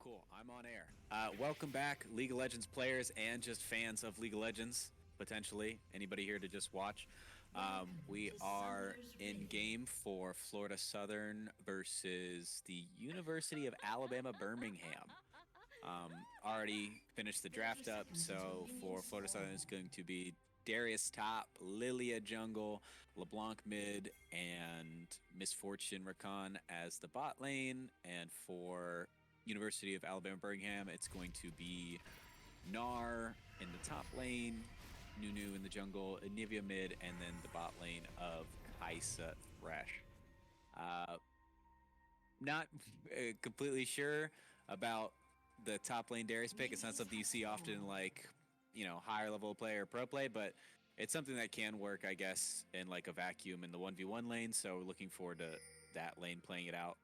Cool, I'm on air. Welcome back, League of Legends players and just fans of League of Legends, potentially. Anybody here to just watch? We are in game for Florida Southern versus the University of Alabama Birmingham. Already finished the draft up, so for Florida Southern it's going to be Darius top, Lilia jungle, LeBlanc mid, and Misfortune Rakan as the bot lane. And for University of Alabama Birmingham, it's going to be Gnar in the top lane, Nunu in the jungle, Anivia mid, and then the bot lane of Kaisa Thresh. Not completely sure about the top lane Darius pick. It's not something you see often in like, higher level play or pro play, but it's something that can work, I guess, in like a vacuum in the 1v1 lane. So looking forward to that lane playing it out.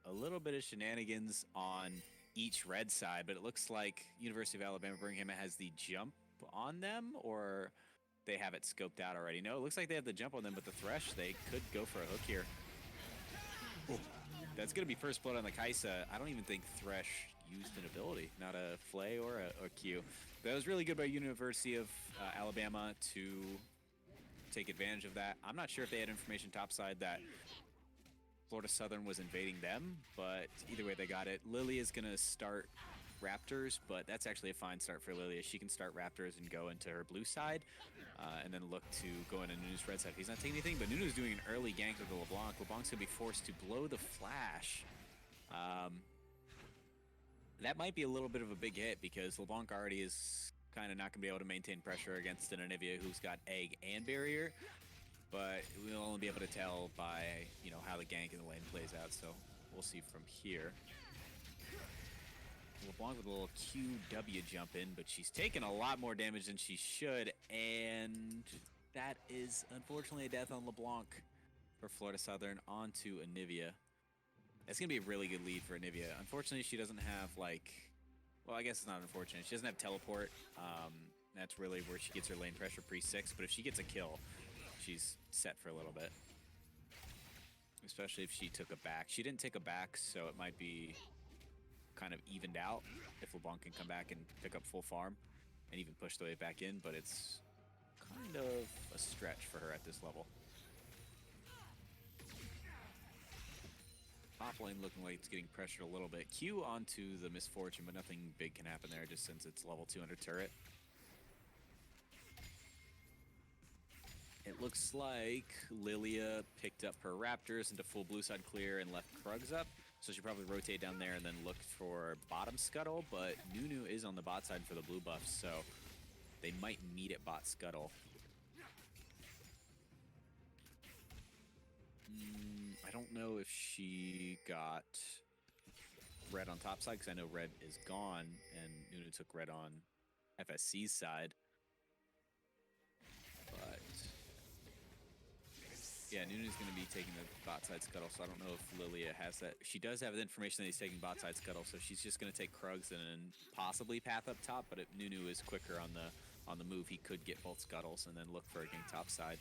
A little bit of shenanigans on each red side, but it looks like University of Alabama Birmingham has the jump on them, or they have it scoped out already. No, it looks like they have the jump on them, but the Thresh, they could go for a hook here. Ooh. That's going to be first blood on the Kaisa. I don't even think Thresh used an ability, not a Flay or a Q. That was really good by University of Alabama to take advantage of that. I'm not sure if they had information topside that Florida Southern was invading them, but either way they got it. Lilia is going to start Raptors, but that's actually a fine start for Lilia. She can start Raptors and go into her blue side, and then look to go into Nunu's red side. He's not taking anything, but Nunu's doing an early gank with the LeBlanc. LeBlanc's going to be forced to blow the flash. That might be a little bit of a big hit because LeBlanc already is kind of not going to be able to maintain pressure against an Anivia who's got egg and barrier, but we'll only be able to tell by, how the gank in the lane plays out, so we'll see from here. LeBlanc with a little QW jump in, but she's taken a lot more damage than she should, and that is unfortunately a death on LeBlanc for Florida Southern onto Anivia. It's going to be a really good lead for Anivia. Unfortunately, she doesn't have, well, I guess it's not unfortunate. She doesn't have teleport. That's really where she gets her lane pressure pre-6, but if she gets a kill, she's set for a little bit. Especially if she took a back. She didn't take a back, so it might be kind of evened out if LeBlanc can come back and pick up full farm and even push the way back in, but it's kind of a stretch for her at this level. Top lane looking like it's getting pressured a little bit. Q onto the Misfortune, but nothing big can happen there just since it's level 200 turret. It looks like Lilia picked up her Raptors into full blue side clear and left Krugs up. So she probably rotate down there and then look for bottom scuttle, but Nunu is on the bot side for the blue buff, so they might meet at bot scuttle. I don't know if she got red on top side, because I know red is gone, and Nunu took red on FSC's side. But yeah, Nunu's going to be taking the bot side scuttle, so I don't know if Lilia has that. She does have the information that he's taking bot side scuttle, so she's just going to take Krugs and then possibly path up top, but if Nunu is quicker on the move, he could get both scuttles and then look for a gank top side.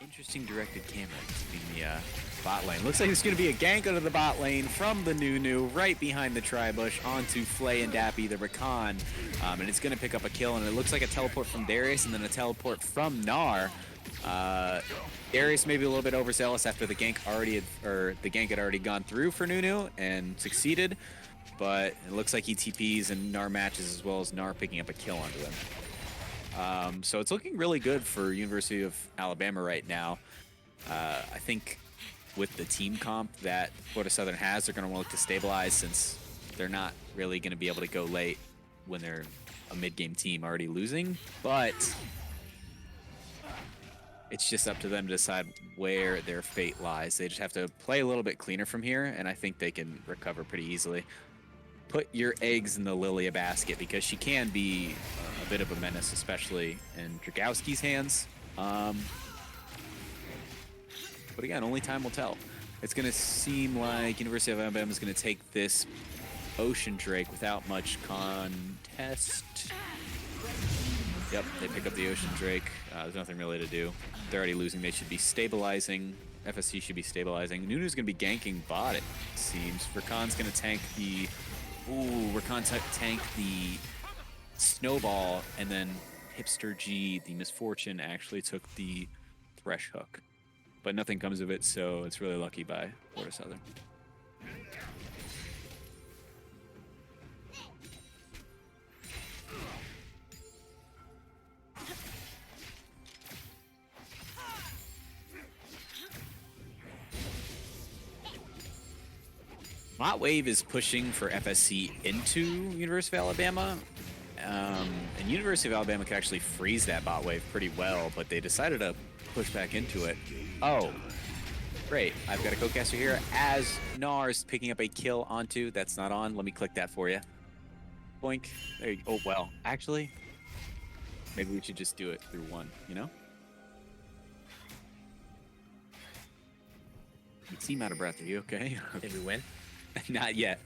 Interesting directed camera in the bot lane. Looks like it's going to be a gank out of the bot lane from the Nunu right behind the Tribush onto Flay and Dappy, the Rakan. And it's going to pick up a kill, and it looks like a teleport from Darius and then a teleport from Gnar. Darius maybe a little bit overzealous after the gank had already gone through for Nunu and succeeded, but it looks like he TPs and Gnar matches as well as Gnar picking up a kill onto him. So it's looking really good for University of Alabama right now. I think with the team comp that Florida Southern has, they're going to want to look to stabilize since they're not really going to be able to go late when they're a mid-game team already losing. But it's just up to them to decide where their fate lies. They just have to play a little bit cleaner from here, and I think they can recover pretty easily. Put your eggs in the Lilia basket because she can be a bit of a menace, especially in Dragowski's hands. But again, only time will tell. It's going to seem like University of Alabama is going to take this Ocean Drake without much contest. Yep, they pick up the Ocean Drake. There's nothing really to do. They're already losing. They should be stabilizing. FSC should be stabilizing. Nunu's going to be ganking bot, it seems. Rakan's going to tank the... Ooh, Rakan tank the Snowball, and then Hipster G, the Misfortune, actually took the Thresh Hook. But nothing comes of it, so it's really lucky by Florida Southern. Bot Wave is pushing for FSC into University of Alabama. And University of Alabama can actually freeze that bot wave pretty well, but they decided to push back into it. Oh, great. I've got a co-caster here as Nars picking up a kill onto. That's not on. Let me click that for you. Boink. There you go. Oh, well, actually, maybe we should just do it through one, you know? You seem out of breath. Are you okay? Did we win? Not yet.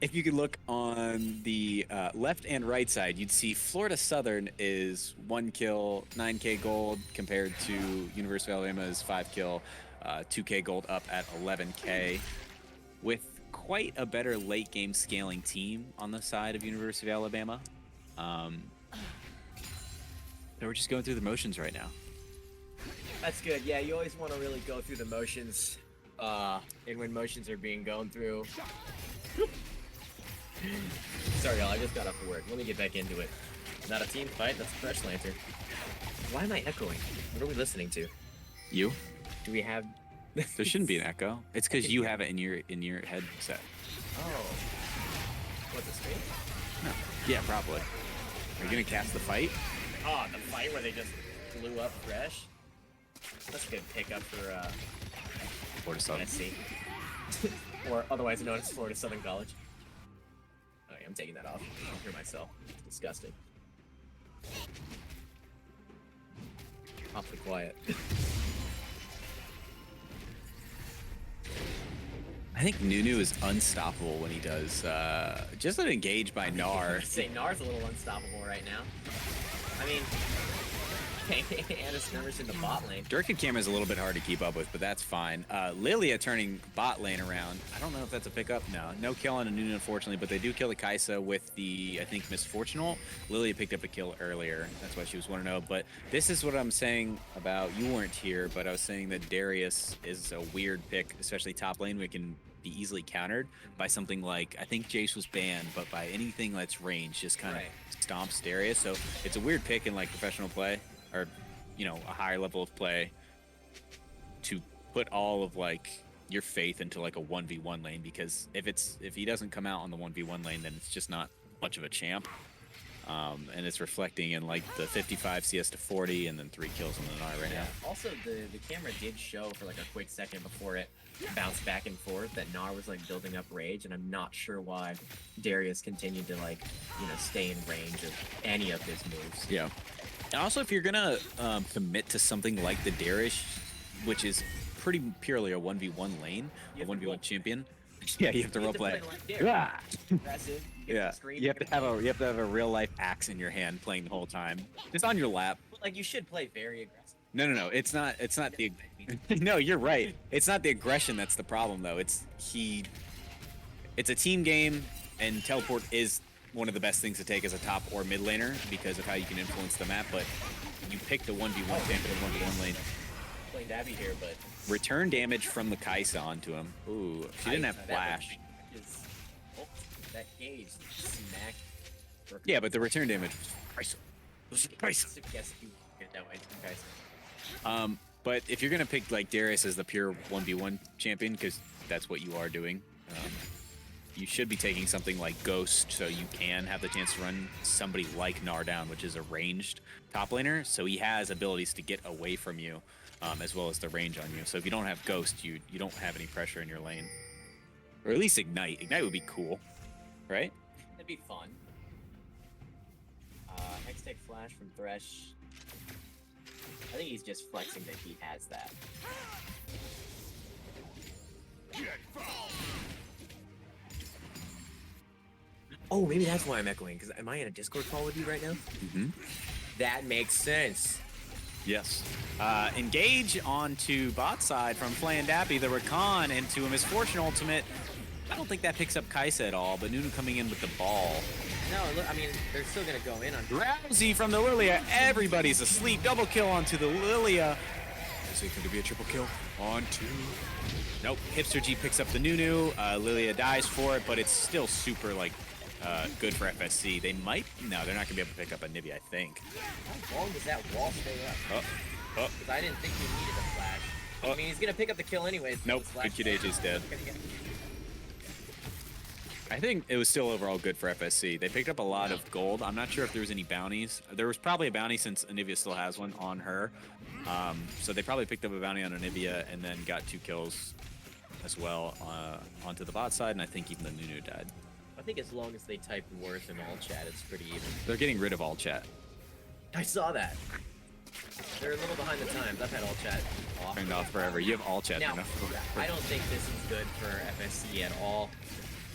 If you could look on the left and right side, you'd see Florida Southern is 1 kill, 9K gold, compared to University of Alabama's 5 kill, 2K gold up at 11K, with quite a better late game scaling team on the side of University of Alabama. So we're just going through the motions right now. That's good. Yeah, you always want to really go through the motions. And when motions are being gone through. Sorry, y'all. I just got off of work. Let me get back into it. Not a team fight. That's a Fresh Lantern. Why am I echoing? What are we listening to? You? Do we have? There shouldn't be an echo. It's because you have it in your headset. Oh. What's the screen? No. Yeah, probably. Are you gonna cast the fight? Oh, the fight where they just blew up Fresh. That's a good pickup for Florida Southern. NACE. Or otherwise known as Florida Southern College. Oh, yeah, I'm taking that off. I'll hear myself. It's disgusting. Awfully quiet. I think Nunu is unstoppable when he does. Just an engage by Gnar. I'd say Gnar's a little unstoppable right now. I mean, and it's numbers in the bot lane. Dirk and Camera's a little bit hard to keep up with, but that's fine. Lilia turning bot lane around. I don't know if that's a pickup. No kill on a Nunu, unfortunately, but they do kill the Kaisa with the, I think, Misfortunal. Lilia picked up a kill earlier. That's why she was 1-0. But this is what I'm saying about, you weren't here, but I was saying that Darius is a weird pick, especially top lane. We can be easily countered by something like, I think Jace was banned, but by anything that's range, just kind of stomps Darius. So it's a weird pick in like professional play, or you know, a higher level of play, to put all of like your faith into like a 1v1 lane, because if he doesn't come out on the 1v1 lane, then it's just not much of a champ. And it's reflecting in like the 55 CS to 40 and then 3 kills on the Gnar right now. Also, the camera did show for like a quick second before it bounced back and forth that Gnar was like building up rage, and I'm not sure why Darius continued to like, you know, stay in range of any of his moves. Yeah. And also, if you're gonna commit to something like the Darius, which is pretty purely a 1v1 lane, a 1v1 champion, yeah, you have to roleplay. Yeah. Aggressive. Yeah, you have to have a real life axe in your hand playing the whole time, just on your lap. Like, you should play very aggressive. No, it's not the. No, you're right. It's not the aggression that's the problem, though. It's a team game, and teleport is one of the best things to take as a top or mid laner because of how you can influence the map. But you picked a 1v1 champion in 1v1 lane. Playing Dabby here, but return damage from the Kaisa onto him. Ooh, she didn't have flash. That gauge smack. Yeah, but the return damage was priceless. But if you're gonna pick like Darius as the pure 1v1 champion, because that's what you are doing, you should be taking something like Ghost, so you can have the chance to run somebody like Gnar down, which is a ranged top laner, so he has abilities to get away from you, as well as the range on you. So if you don't have Ghost, you don't have any pressure in your lane, or at least Ignite. Ignite would be cool, right? It'd be fun. Hextech Flash from Thresh. I think he's just flexing that he has that. Oh, maybe that's why I'm echoing. Because am I in a Discord call with you right now? Mm-hmm. That makes sense. Yes. Engage onto bot side from Flay and Dappy, the Rakan into a Misfortune ultimate. I don't think that picks up Kaisa at all, but Nunu coming in with the ball. No, look, I mean, they're still going to go in on... Drowsy from the Lilia. Everybody's asleep. Double kill onto the Lilia. Is it going to be a triple kill? Onto... Nope. Hipster G picks up the Nunu. Lilia dies for it, but it's still super, like, good for FSC. They might... No, they're not going to be able to pick up a Nibby, I think. How long does that wall stay up? Because I didn't think he needed a flash. I mean, he's going to pick up the kill anyways. Nope. Good Kid AJ's dead. I think it was still overall good for FSC. They picked up a lot of gold. I'm not sure if there was any bounties. There was probably a bounty since Anivia still has one on her. So they probably picked up a bounty on Anivia and then got 2 kills as well onto the bot side, and I think even the Nunu died. I think as long as they type worth in all chat, it's pretty even. They're getting rid of all chat. I saw that. They're a little behind the times. I've had all chat off. Turned off forever. You have all chat now, enough. I don't think this is good for FSC at all.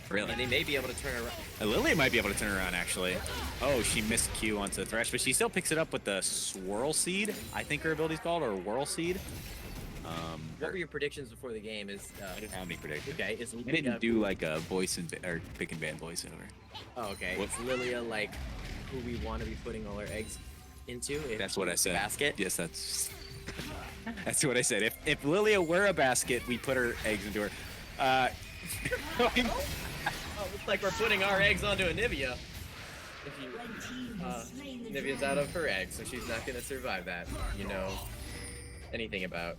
Really? And they may be able to turn around. Lily might be able to turn around, actually. Oh, she missed Q onto Thresh, but she still picks it up with the Swirl Seed, I think her ability's called, or Whirl Seed. What were your predictions before the game? I didn't have any predictions. Okay, I didn't do like a voice or pick and ban voiceover. Oh, okay. What? Is Lilia like who we want to be putting all our eggs into? That's what I said. Basket? Yes, that's what I said. If Lilia were a basket, we put her eggs into her. Oh, looks like we're putting our eggs onto Anivia. If you, Nivia's out of her eggs, so she's not gonna survive that. You know anything about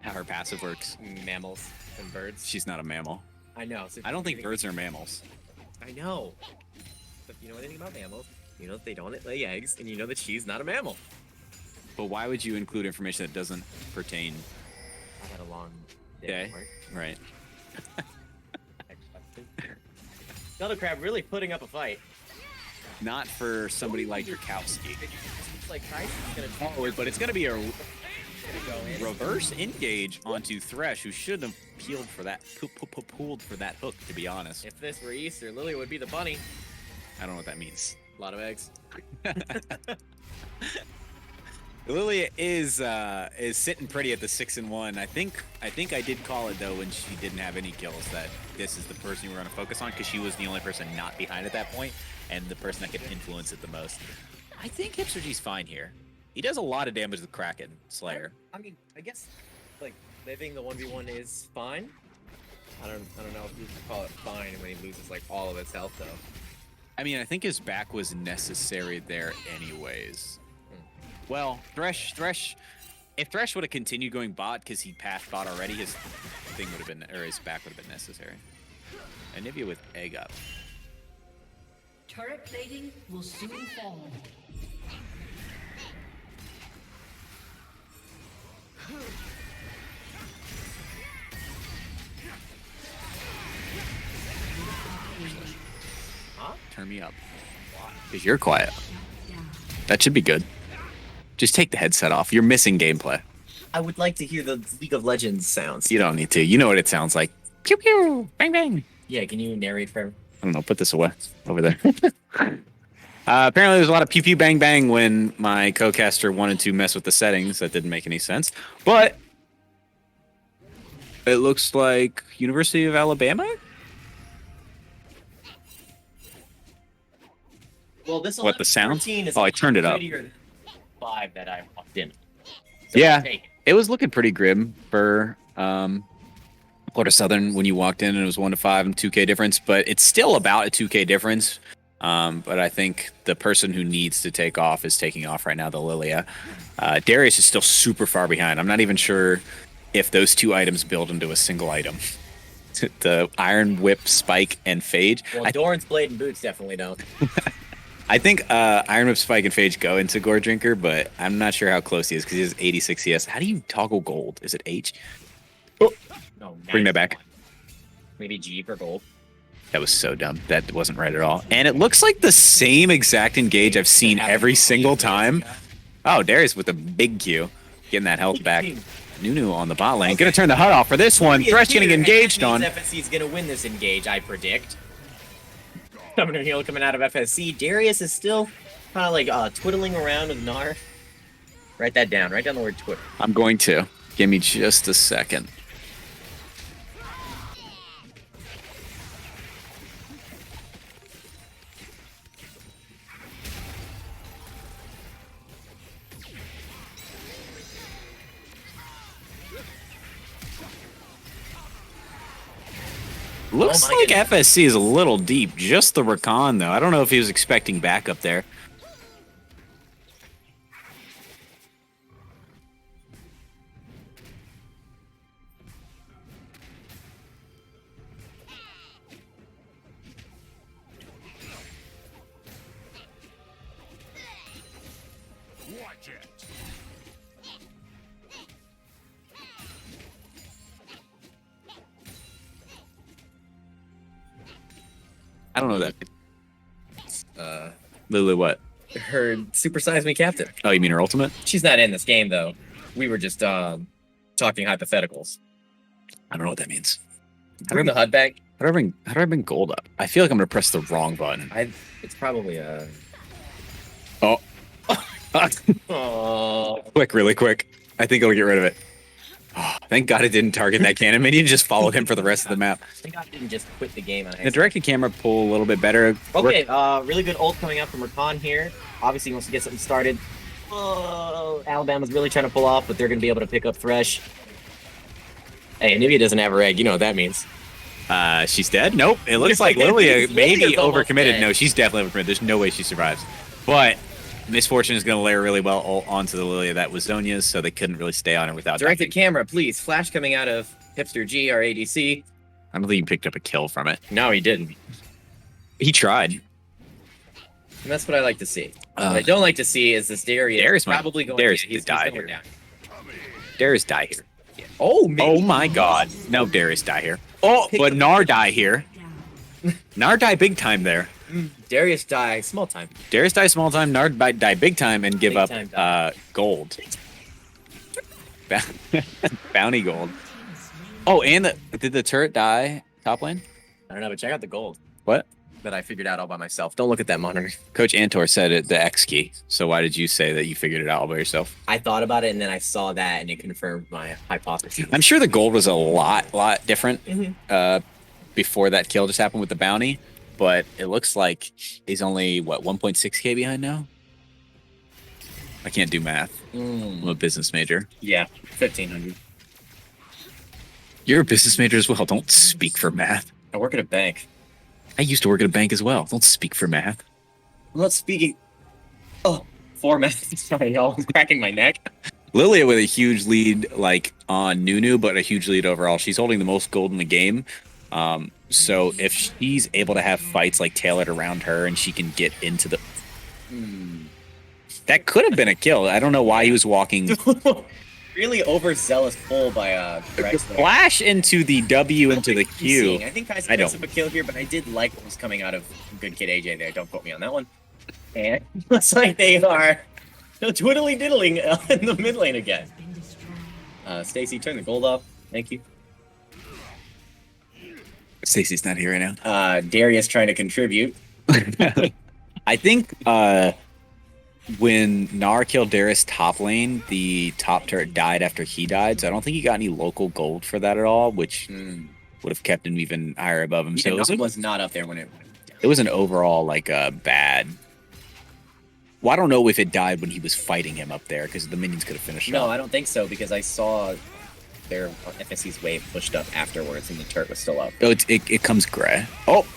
How her passive works. mammals and birds? She's not a mammal. I know. So I don't think birds are mammals. I know. But if you know anything about mammals, you know that they don't lay eggs, and you know that she's not a mammal. But why would you include information that doesn't pertain? I had a long day. Okay. at work. Right. Another crab really putting up a fight. Not for somebody like Rakowski. It's like Tyson's gonna Oh, but it's gonna be a go in. reverse engage onto Thresh, who shouldn't have peeled for that, pulled for that hook, to be honest. If this were Easter, Lily would be the bunny. I don't know what that means. A lot of eggs. Lilia is sitting pretty at the 6-1. I think I did call it though when she didn't have any kills that this is the person we're going to focus on because she was the only person not behind at that point and the person that could influence it the most. I think Hipster G's fine here. He does a lot of damage with Kraken Slayer. I mean, I guess like living the 1v1 is fine. I don't know if you can call it fine when he loses like all of his health though. I mean, I think his back was necessary there anyways. Well, Thresh, if Thresh would have continued going bot because he passed bot already, his thing would have been, or his back would have been necessary. Anivia with egg up. Turret plating will soon fall. Huh? Turn me up. Because you're quiet. That should be good. Just take the headset off. You're missing gameplay. I would like to hear the League of Legends sounds. You don't need to. You know what it sounds like. Pew pew, bang bang. Yeah, can you narrate for everyone? I don't know. Put this away over there. Apparently, there's a lot of pew pew bang bang when my co-caster wanted to mess with the settings. That didn't make any sense. But it looks like University of Alabama. Well, this What, the sound? 13 is Oh, I turned it up. 5 that I walked in. Yeah. Take it. It was looking pretty grim for Florida Southern when you walked in, and it was 1-5 and 2K difference, but it's still about a 2K difference. But I think the person who needs to take off is taking off right now, the Lilia. Darius is still super far behind. I'm not even sure if those 2 items build into a single item. The Iron Whip, Spike, and Phage. Well, Doran's Blade and Boots definitely don't. I think Iron Whip, Spike, and Phage go into Gore Drinker, but I'm not sure how close he is because he has 86 CS. How do you toggle gold? Is it H? Oh, No, bring that back. Maybe G for gold. That was so dumb. That wasn't right at all. And it looks like the same exact engage I've seen every single time. Oh, Darius with a big Q. Getting that health back. Nunu on the bot lane. Gonna turn the HUD off for this one. Thresh getting engaged on. FSC is gonna win this engage, I predict. Summoner heal coming out of FSC. Darius is still kind of like twiddling around with Gnar. Write that down. Write down the word twiddle. I'm going to. Give me just a second. Looks like FSC is a little deep. Just the Rakan, though. I don't know if he was expecting backup there. I don't know that. Lily, what? Her Super Size Me Captain. Oh, you mean her ultimate? She's not in this game, though. We were just talking hypotheticals. I don't know what that means. Bring the HUD back. How do I bring gold up? I feel like I'm gonna press the wrong button. It's probably a. Oh. Oh. Quick, really quick. I think it'll get rid of it. Oh, thank God it didn't target that cannon minion. Just followed him for the rest of the map. Thank God it didn't just quit the game. The directed camera pull a little bit better. Okay, really good ult coming out from Rakan here. Obviously, he wants to get something started. Oh, Alabama's really trying to pull off, but they're going to be able to pick up Thresh. Hey, Anivia doesn't have her egg. You know what that means. She's dead? Nope. It looks like Lilia maybe Lilia's almost overcommitted. dead. No, she's definitely overcommitted. There's no way she survives. But Misfortune is going to layer really well onto the Lilia that was Zonya's, so they couldn't really stay on her without Directed camera, please. Flash coming out of Hipster G, our ADC. I don't think he picked up a kill from it. No, he didn't. He tried. And that's what I like to see. What I don't like to see is this Darius probably going to die here. Darius die here. Yeah. Oh, maybe. Oh my God. No, Darius die here. Oh, but Gnar die here. Gnar die big time there. Darius die small time. Darius die small time, Gnar die big time and give up gold. Bounty gold. Oh, and did the turret die top lane? I don't know, but check out the gold. What? That I figured out all by myself. Don't look at that monitor. Coach Antor said it, the X key. So why did you say that you figured it out all by yourself? I thought about it and then I saw that and it confirmed my hypothesis. I'm sure the gold was a lot different before that kill just happened with the bounty, but it looks like he's only, what, 1.6k behind now? I can't do math. I'm a business major. Yeah, 1,500. You're a business major as well. Don't speak for math. I work at a bank. I used to work at a bank as well. Don't speak for math. I'm not speaking. Oh, for math. Sorry, y'all. I'm cracking my neck. Lilia with a huge lead, like on Nunu, but a huge lead overall. She's holding the most gold in the game. So if she's able to have fights like tailored around her, and she can get into the, that could have been a kill. I don't know why he was walking. Really overzealous pull by Rex there. Flash into the W into the Q. I think Kaiser picks up a kill here, but I did like what was coming out of Good Kid AJ there. Don't quote me on that one. And looks like they are twiddly diddling in the mid lane again. Stacy, turn the gold off. Thank you. Stacy's not here right now. Darius trying to contribute. I think when Gnar killed Darius top lane, the top turret died after he died, so I don't think he got any local gold for that at all, which would have kept him even higher above him. Yeah, So it was not up there when it was an overall like a bad. Well, I don't know if it died when he was fighting him up there because the minions could have finished it No, off. I don't think so because I saw their FSC's wave pushed up afterwards and the turret was still up. Oh, it comes gray. Oh.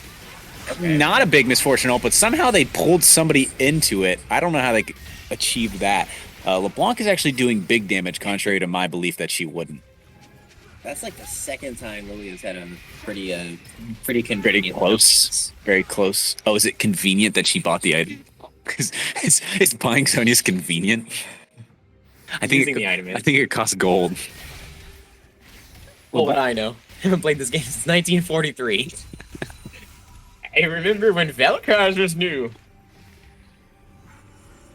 Okay. Not a big misfortune ult, but somehow they pulled somebody into it. I don't know how they achieved that. LeBlanc is actually doing big damage, contrary to my belief that she wouldn't. That's like the second time Lilia's had a pretty convenient. Close. Very close. Oh, is it convenient that she bought the item? Because it's buying Sonya's convenient. I think the item is. I think it costs gold. Well, what I know. I haven't played this game since 1943. I remember when Vel'Koz was new.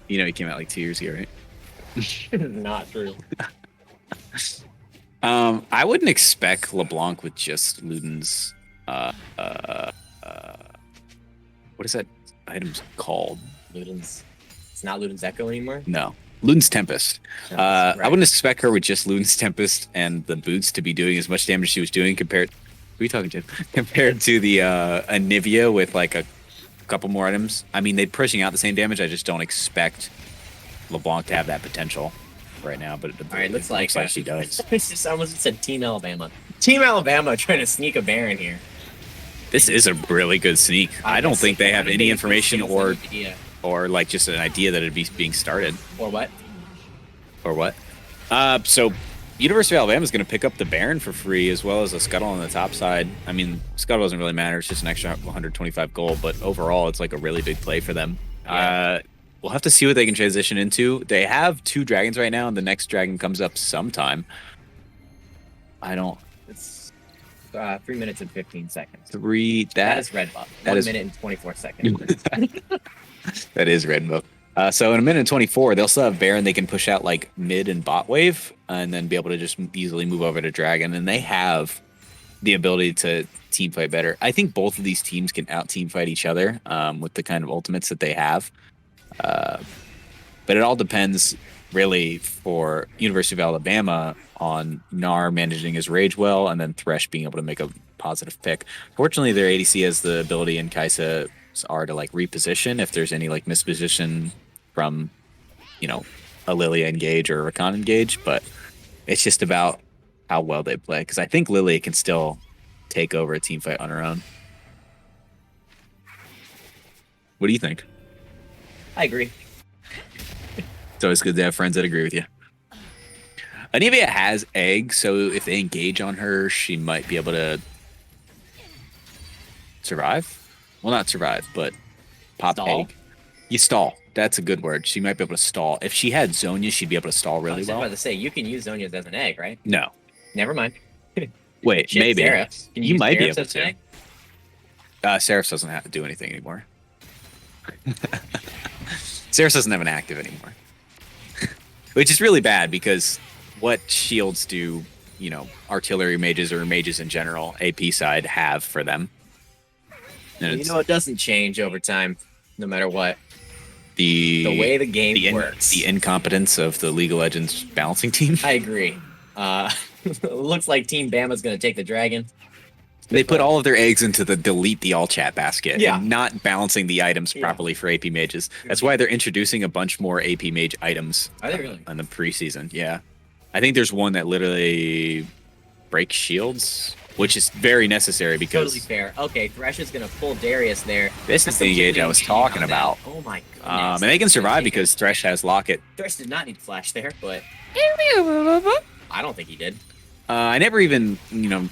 You know, he came out like 2 years ago, right? Not true. I wouldn't expect LeBlanc with just Luden's. What What is that item's called? Luden's. It's not Luden's Echo anymore. No. Luden's Tempest. I Right. wouldn't expect her with just Luden's Tempest and the boots to be doing as much damage as she was doing compared. Who are you talking to? Compared to the Anivia with like a couple more items. I mean, they're pushing out the same damage. I just don't expect LeBlanc to have that potential right now. But All right, looks like she does. It's just almost said Team Alabama. Team Alabama trying to sneak a Baron here. This is a really good sneak. I don't think they have any information or like just an idea that it'd be being started. Or what? Or what? So University of Alabama is going to pick up the Baron for free as well as a Scuttle on the top side. I mean, Scuttle doesn't really matter. It's just an extra 125 gold, but overall, it's like a really big play for them. Yeah. We'll have to see what they can transition into. They have 2 dragons right now, and the next dragon comes up sometime. It's 3 minutes and 15 seconds. That is red buff. 1 minute and 24 seconds. That is red buff. So in a minute and 24, they'll still have Baron. They can push out like mid and bot wave and then be able to just easily move over to Dragon. And they have the ability to team fight better. I think both of these teams can out team fight each other with the kind of ultimates that they have. But it all depends really for University of Alabama on Gnar managing his rage well and then Thresh being able to make a positive pick. Fortunately, their ADC has the ability in Kaisa are to like reposition if there's any like misposition from, you know, a Lilia engage or a Rakan engage, but it's just about how well they play because I think Lilia can still take over a team fight on her own. What do you think? I agree. It's always good to have friends that agree with you. Anivia has egg, so if they engage on her, she might be able to survive. Well, not survive, but pop stall? egg. You stall. That's a good word. She might be able to stall. If she had Zonya, she'd be able to stall really well. I was about to say, you can use Zonya's as an egg, right? No. Never mind. Wait, Shit, maybe. Seraphs. You might be able as an to. egg? Seraphs doesn't have to do anything anymore. Seraphs doesn't have an active anymore. Which is really bad because what shields do, you know, artillery mages or mages in general, AP side, have for them? And You know, it doesn't change over time, no matter what. The way the game works. The incompetence of the League of Legends balancing team. I agree. It looks like Team Bama's going to take the dragon. They put all of their eggs into the delete the all chat basket Yeah. and not balancing the items properly for AP mages. That's why they're introducing a bunch more AP mage items. Are they really? In the preseason, yeah. I think there's one that literally breaks shields, which is very necessary because Totally fair. Okay, Thresh is going to pull Darius there. this is the engage I was talking about. Oh my goodness. And they can survive because Thresh has Locket. Thresh did not need flash there, but I don't think he did. I never even, you know,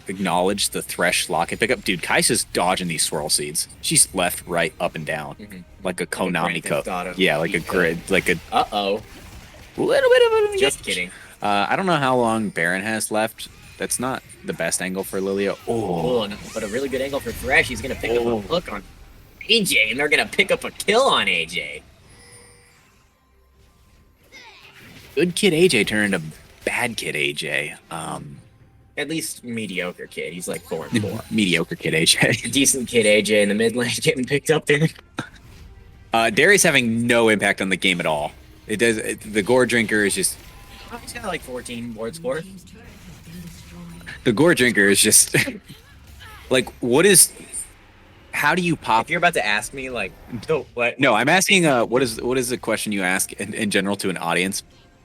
acknowledged the Thresh Locket pickup. Dude, Kaisa's dodging these swirl seeds. She's left, right, up, and down. Like a Konami cup. Yeah, like a grid. Like a Uh-oh. little bit of a... Just kidding. I don't know how long Baron has left. That's not the best angle for Lilia. Oh, no, but a really good angle for Thresh. He's going to pick up a hook on AJ, and they're going to pick up a kill on AJ. Good kid AJ turned into bad kid AJ. At least mediocre kid. He's like 4 and 4. Mediocre kid AJ. Decent kid AJ in the mid lane getting picked up there. Darius having no impact on the game at all. It does. The Gore Drinker is just... Oh, he's got like 14 board score. The Gore Drinker is just... like, what is... How do you pop... If you're about to ask me, like, no, what? No, I'm asking, what is the question you ask in general to an audience?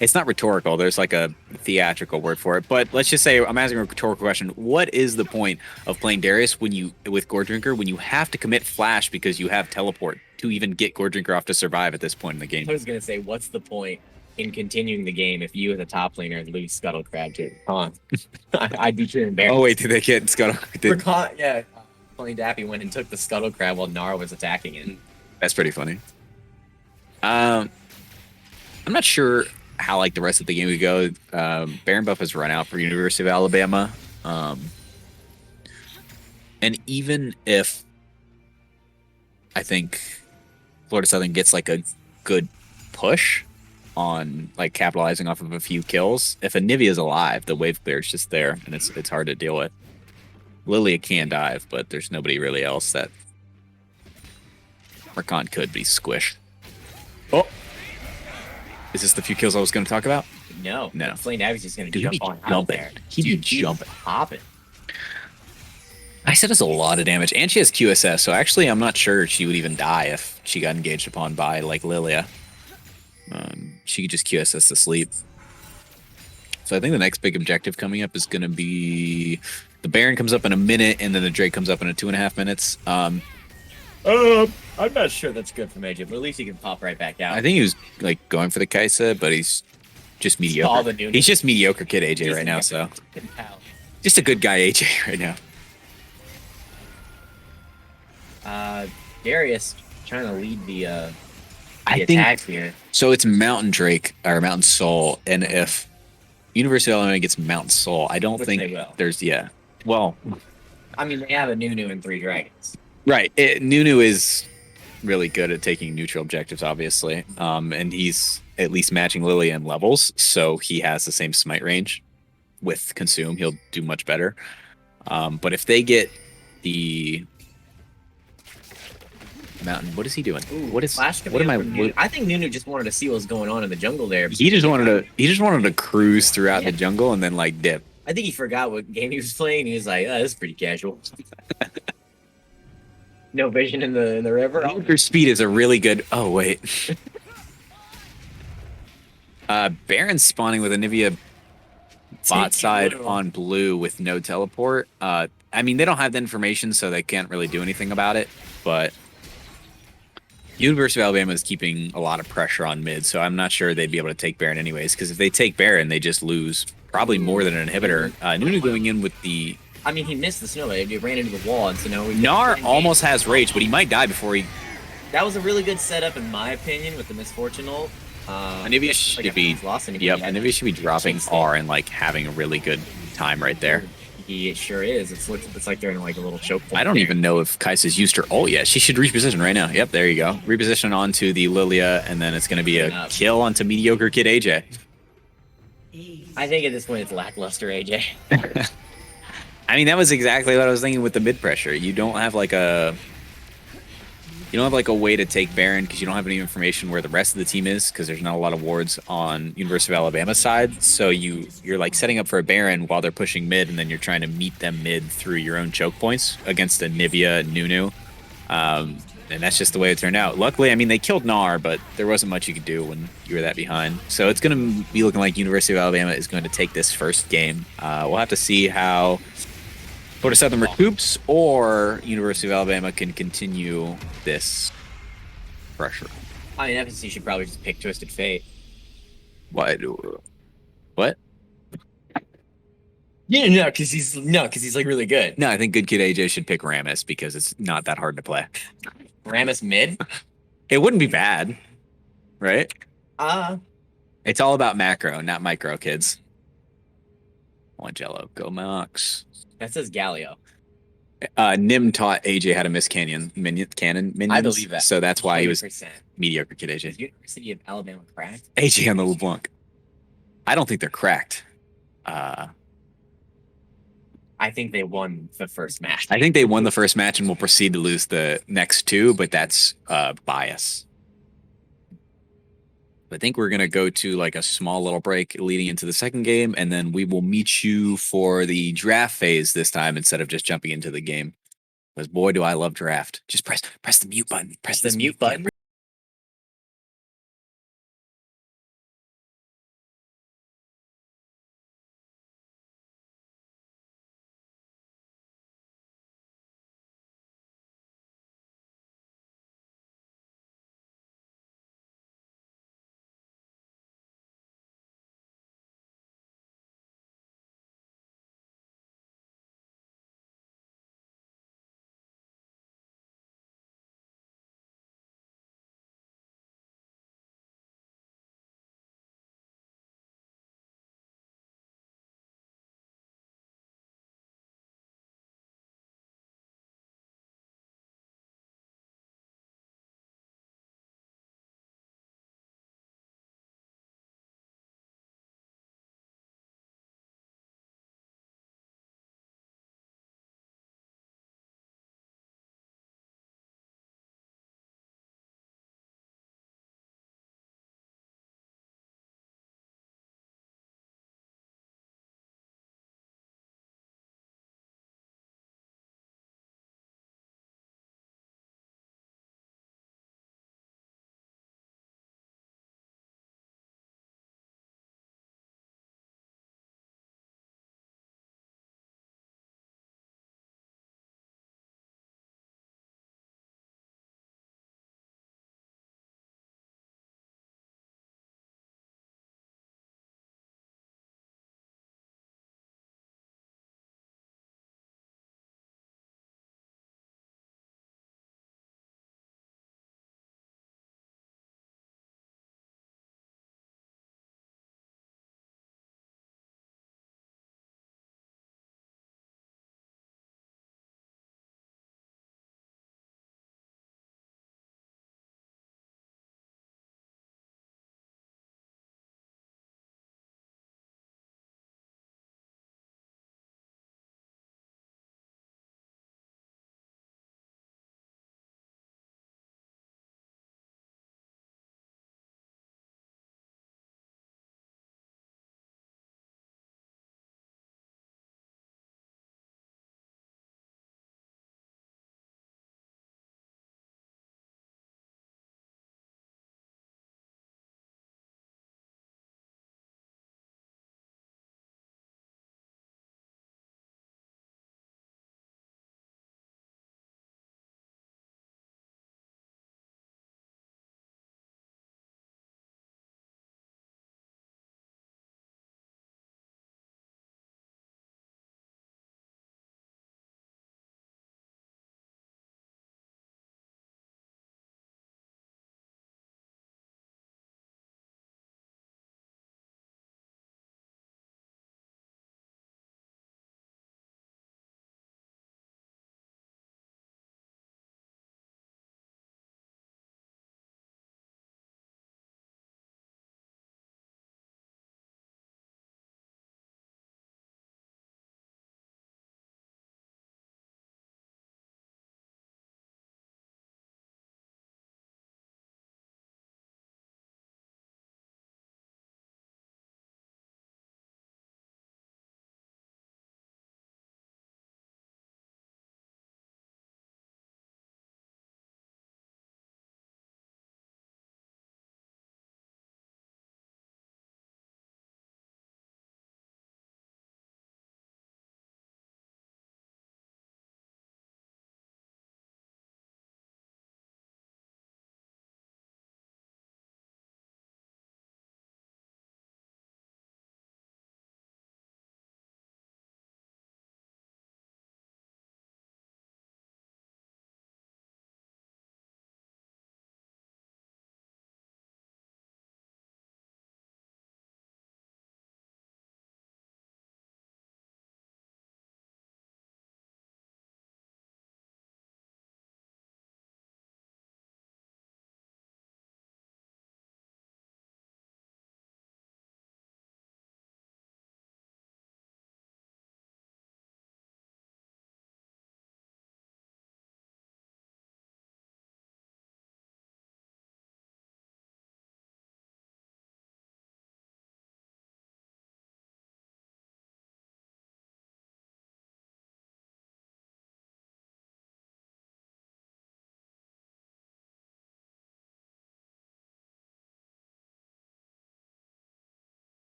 It's not rhetorical. There's like a theatrical word for it. But let's just say I'm asking a rhetorical question. What is the point of playing Darius with Gore Drinker when you have to commit flash because you have teleport to even get Gore Drinker off to survive at this point in the game? I was going to say, what's the point in continuing the game if you as a top laner lose Scuttle Crab to Rakan? I'd be too embarrassed. Oh, wait, did they get Scuttle? Rakan, yeah. Playing Dappy went and took the Scuttle Crab while Gnar was attacking it. That's pretty funny. I'm not sure how like the rest of the game would go. Baron buff has run out for University of Alabama, and even if I think Florida Southern gets like a good push on like capitalizing off of a few kills, if Anivia is alive, the wave clear is just there, and it's hard to deal with. Lilia can dive, but there's nobody really else that Rakan could, but he's squished. Oh! Is this the few kills I was going to talk about? No. No. Flame Navi's just going to Dude, jump he be on out jumping. there. He be Dude, he's jumping. popping. Ice does a lot of damage, and she has QSS, so actually I'm not sure she would even die if she got engaged upon by, like, Lilia. She could just QSS to sleep. So I think the next big objective coming up is going to be... The Baron comes up in a minute, and then the Drake comes up in 2.5 minutes. I'm not sure that's good for AJ, but at least he can pop right back out. I think he was, like, going for the Kaisa, but he's just mediocre. He's just mediocre kid AJ right now, so... Just a good guy AJ right now. Darius trying to lead the I attack think here. so. It's Mountain Drake or Mountain Soul, and if University of Illinois gets Mountain Soul, I don't think they will. there's Well, I mean, they have a Nunu and 3 dragons. right. Nunu is really good at taking neutral objectives, obviously, and he's at least matching Lily in levels, so he has the same smite range. With Consume, he'll do much better. But if they get the Mountain, what is he doing? Ooh, What am I? I think Nunu just wanted to see what was going on in the jungle there. He just wanted to cruise throughout the jungle and then like dip. I think he forgot what game he was playing. He was like, "Oh, this is pretty casual." No vision in the river. Your speed is a really good. Oh wait. Baron's spawning with a Nivea bot side on blue with no teleport. I mean, they don't have the information, so they can't really do anything about it. But University of Alabama is keeping a lot of pressure on mid, so I'm not sure they'd be able to take Baron anyways, because if they take Baron, they just lose probably more than an inhibitor. Nunu going in with the... I mean, he missed the snow. He ran into the wall, and so now... Gnar almost has Rage, but he might die before he... That was a really good setup, in my opinion, with the Misfortune ult. Anivia should be... Yep, Anivia should be dropping R and like having a really good time right there. He sure is. It's like they're in like a little choke point. I don't even know if Kaisa's used her ult yet. She should reposition right now. Yep, there you go. Reposition onto the Lilia, and then it's going to be a kill onto mediocre kid AJ. I think at this point it's lackluster AJ. I mean, that was exactly what I was thinking with the mid pressure. You don't have like a way to take Baron because you don't have any information where the rest of the team is because there's not a lot of wards on University of Alabama's side. So you're like setting up for a Baron while they're pushing mid, and then you're trying to meet them mid through your own choke points against a Nivea and Nunu. And that's just the way it turned out. Luckily, I mean, they killed Gnar, but there wasn't much you could do when you were that behind. So it's going to be looking like University of Alabama is going to take this first game. We'll have to see how Florida Southern recoups or University of Alabama can continue this pressure. I mean, FSC should probably just pick Twisted Fate. What? Yeah, no, because he's like really good. No, I think good kid AJ should pick Rammus because it's not that hard to play. Rammus mid? It wouldn't be bad, right? It's all about macro, not micro, kids. On Jello, go Mox. That says Galio. Nim taught AJ how to miss cannon minions. I believe that. So that's why 100%. He was 100%. mediocre kid AJ. Is University of Alabama cracked? AJ on the LeBlanc. I don't think they're cracked. I think they won the first match. I think they won the first match and will proceed to lose the next two, but that's bias. I think we're going to go to like a small little break leading into the second game, and then we will meet you for the draft phase this time instead of just jumping into the game. Because boy, do I love draft. Just press the mute button. Press the mute button.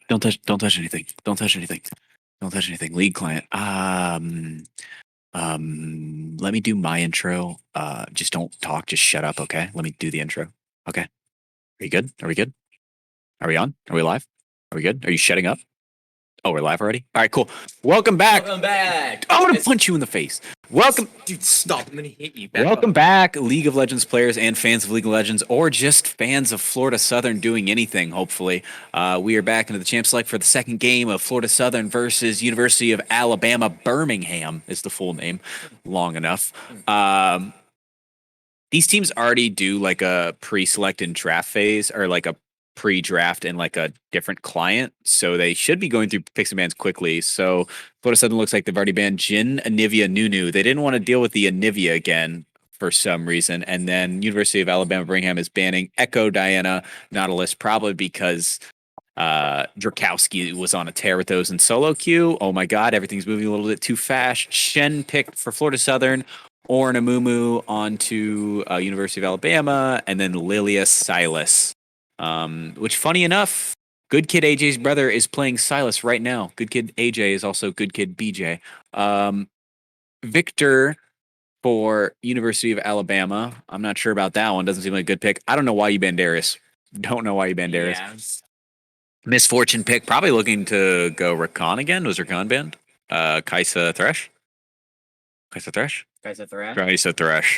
Don't touch anything. Don't touch anything. Don't touch anything. League client. Let me do my intro. Just don't talk. Just shut up. Okay. Let me do the intro. Okay. Are you good? Are we good? Are we on? Are we live? Are we good? Are you shutting up? Oh, we're live already? All right, cool. Welcome back. Welcome back. I'm going to punch you in the face. Welcome. Dude, stop. I'm gonna hit you. Back Welcome up. back, League of Legends players and fans of League of Legends, or just fans of Florida Southern doing anything, hopefully. We are back into the Champs Select for the second game of Florida Southern versus University of Alabama. Birmingham is the full name. Long enough. These teams already do like a pre-select and draft phase, or like a pre-draft and like a different client, so they should be going through picks and bans quickly. So Florida Southern looks like they've already banned Jin, Anivia, Nunu. They didn't want to deal with the Anivia again for some reason, and then University of Alabama Birmingham is banning Echo, Diana, Nautilus, probably because Drakowski was on a tear with those in solo queue. Oh my god, everything's moving a little bit too fast. Shen picked for Florida Southern, Orn Amumu onto University of Alabama, and then Lilia Silas. Which, funny enough, Good Kid AJ's brother is playing Silas right now. Good Kid AJ is also Good Kid BJ. Victor for University of Alabama. I'm not sure about that one. Doesn't seem like a good pick. I don't know why you banned Darius. Don't know why you banned Darius. Yeah. Misfortune pick. Probably looking to go Rakan again. Was Rakan banned? Kaisa Thresh? Kaisa Thresh? Kaisa Thresh. Kaisa Thresh.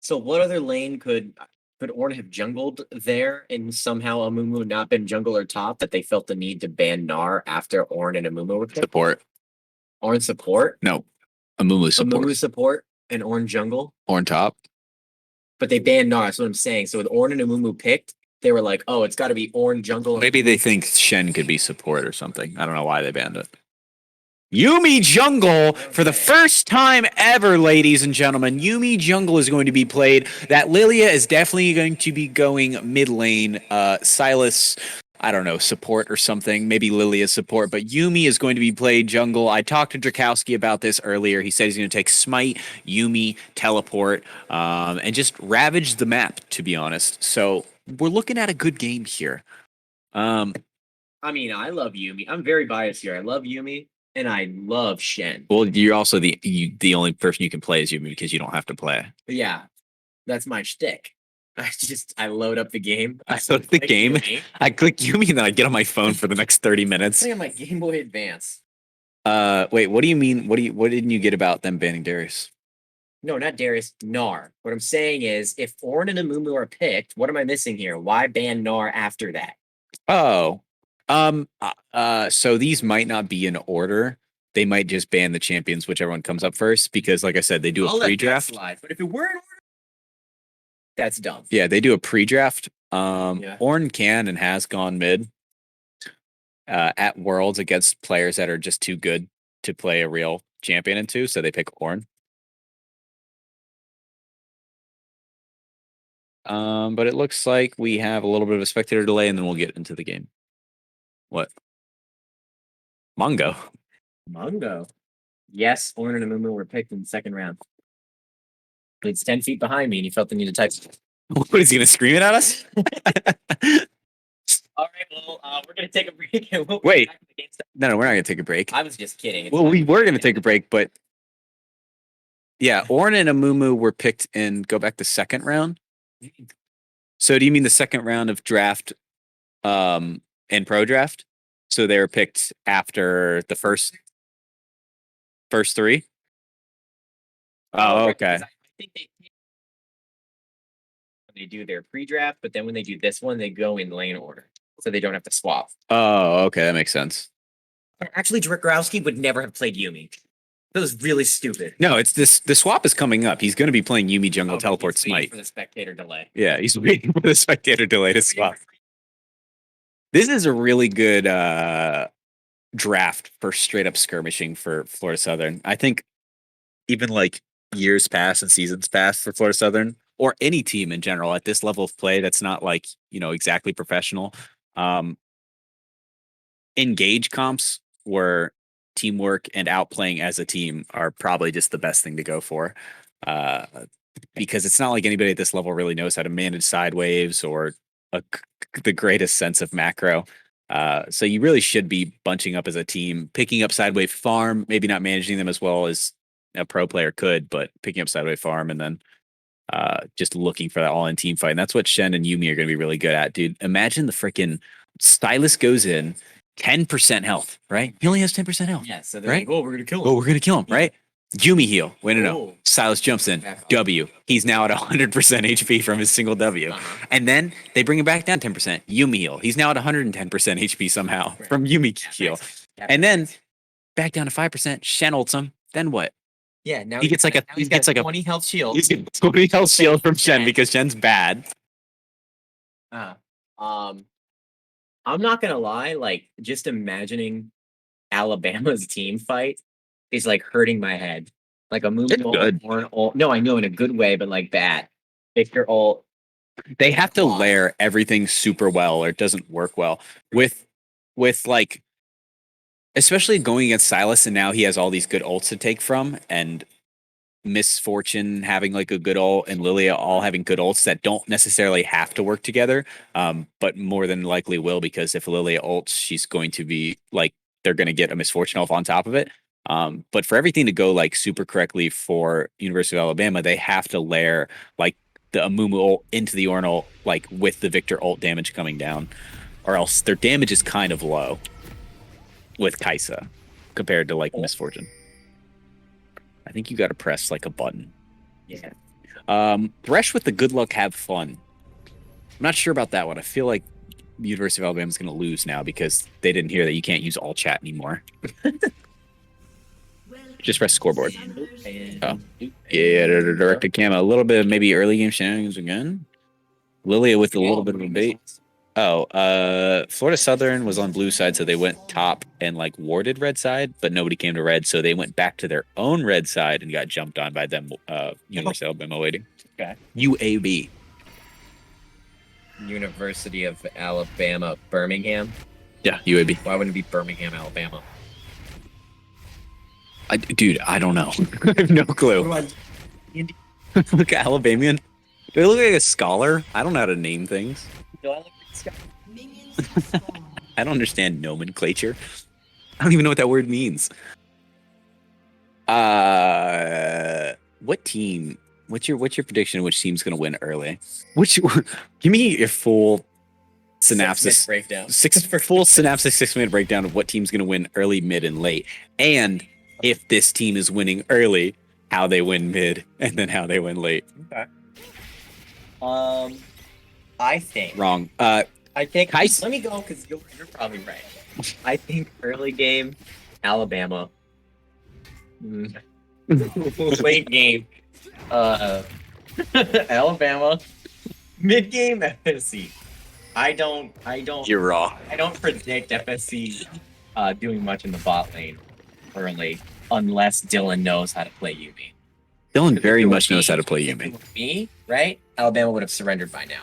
So what other lane could Ornn have jungled there and somehow Amumu not been jungle or top that they felt the need to ban Gnar after Ornn and Amumu were picked? Support. Ornn support? No. Amumu support. Amumu support and Ornn jungle? Ornn top. But they banned Gnar, that's what I'm saying. So with Ornn and Amumu picked, they were like, oh, it's got to be Ornn jungle. Maybe they think Shen could be support or something. I don't know why they banned it. Yuumi Jungle for the first time ever, ladies and gentlemen. Yuumi Jungle is going to be played. That Lilia is definitely going to be going mid lane. Silas, I don't know, support or something. Maybe Lilia support, but Yuumi is going to be played jungle. I talked to Drakowski about this earlier. He said he's going to take Smite, Yuumi, teleport, and just ravage the map, to be honest. So we're looking at a good game here. I mean, I love Yuumi. I'm very biased here. I love Yuumi. And I love Shen. Well, you're also the only person you can play as Yuumi because you don't have to play. But yeah, that's my shtick. I load up the game. I load the game. Yuumi. I click Yuumi and then I get on my phone for the next 30 minutes. I on my Game Boy Advance. Wait, what do you mean? What didn't you get about them banning Darius? No, not Darius. Gnar. What I'm saying is, if Ornn and Amumu are picked, what am I missing here? Why ban Gnar after that? Oh. So these might not be in order. They might just ban the champions, whichever one comes up first, because like I said, they do a pre-draft. But if it were in order, that's dumb. Yeah, they do a pre-draft. Yeah. Ornn can and has gone mid at Worlds against players that are just too good to play a real champion into, so they pick Ornn. But it looks like we have a little bit of a spectator delay, and then we'll get into the game. What? Mongo. Yes, Ornn and Amumu were picked in the second round. It's 10 feet behind me, and he felt the need to type. What, is he gonna scream it at us? All right, well, we're gonna take a break. And we'll Wait. back to the game. No, we're not gonna take a break. I was just kidding. Well, we were gonna take a break, but yeah, Ornn and Amumu were picked in. Go back to second round. So do you mean the second round of draft, and pro draft? So they were picked after the first three. Oh, okay. I think they do their pre-draft, but then when they do this one, they go in lane order, so they don't have to swap. Oh, okay, that makes sense. Actually, Drakowski would never have played Yuumi. That was really stupid. No, it's this. The swap is coming up. He's going to be playing Yuumi Jungle Teleport He's waiting Smite. for the spectator delay. Yeah, he's waiting for the spectator delay to swap. This is a really good draft for straight up skirmishing for Florida Southern. I think even like years past and seasons past for Florida Southern or any team in general at this level of play that's not like, exactly professional. Engage comps where teamwork and outplaying as a team are probably just the best thing to go for. Because it's not like anybody at this level really knows how to manage side waves or the greatest sense of macro. So you really should be bunching up as a team, picking up sideway farm, maybe not managing them as well as a pro player could, but picking up sideway farm and then just looking for that all-in team fight. And that's what Shen and Yumi are going to be really good at, dude. Imagine the freaking Stylus goes in 10% health, right? He only has 10% health. Yeah, so they're right? like, oh, we're gonna kill him. Oh, we're going to kill him, right? Yumi heal. Wait, no. Oh. Stylus jumps in. Back off. W. He's now at 100% HP from his single W. And then they bring him back down 10%. Yumi heal. He's now at 110% HP somehow from Yumi heal. And then back down to 5%. Shen ults him. Then what? Yeah, now He gets like a he's got 20 health shield. He's getting 20 health shield from Shen because Shen's bad. I'm not gonna lie, like just imagining Alabama's team fight is like hurting my head. Like a movie It's good. or an ult. No, I know in a good way, but like bad. If your ult, They have to layer everything super well or it doesn't work well. With like especially going against Silas and now he has all these good ults to take from and Misfortune having like a good ult and Lilia all having good ults that don't necessarily have to work together, but more than likely will because if Lilia ults, she's going to be like they're going to get a Misfortune off on top of it. But for everything to go like super correctly for University of Alabama, they have to layer like the Amumu ult into the Ornn ult like with the Victor ult damage coming down, or else their damage is kind of low with Kaisa compared to like Misfortune. I think you got to press like a button. yeah. Thresh with the good luck, have fun. I'm not sure about that one. I feel like University of Alabama is going to lose now because they didn't hear that you can't use all chat anymore. Just press scoreboard. Oh. Yeah, directed cam. A little bit of maybe early game shenanigans again. Lilia with a little bit of a bait. Oh, Florida Southern was on blue side, so they went top and like warded red side, but nobody came to red, so they went back to their own red side and got jumped on by them. University of Alabama waiting. Okay. UAB. University of Alabama, Birmingham. Yeah, UAB. Why wouldn't it be Birmingham, Alabama? Dude, I don't know. I have no clue. Look at Alabamian. Do I look like a scholar? I don't know how to name things. Do I look like I don't understand nomenclature. I don't even know what that word means. What team? What's your prediction? Which team's gonna win early? Give me your full synopsis breakdown. Full synopsis 6-minute breakdown of what team's gonna win early, mid, and late, and if this team is winning early, how they win mid, and then how they win late. Okay. I think Wrong. I think Kais- let me go because you're probably right. I think early game, Alabama. Late game, Alabama. Mid game, FSC. I don't. You're wrong. I don't predict FSC doing much in the bot lane early, unless Dylan knows how to play Yumi. Dylan very much knows how to play If it Yumi. were me, right? Alabama would have surrendered by now.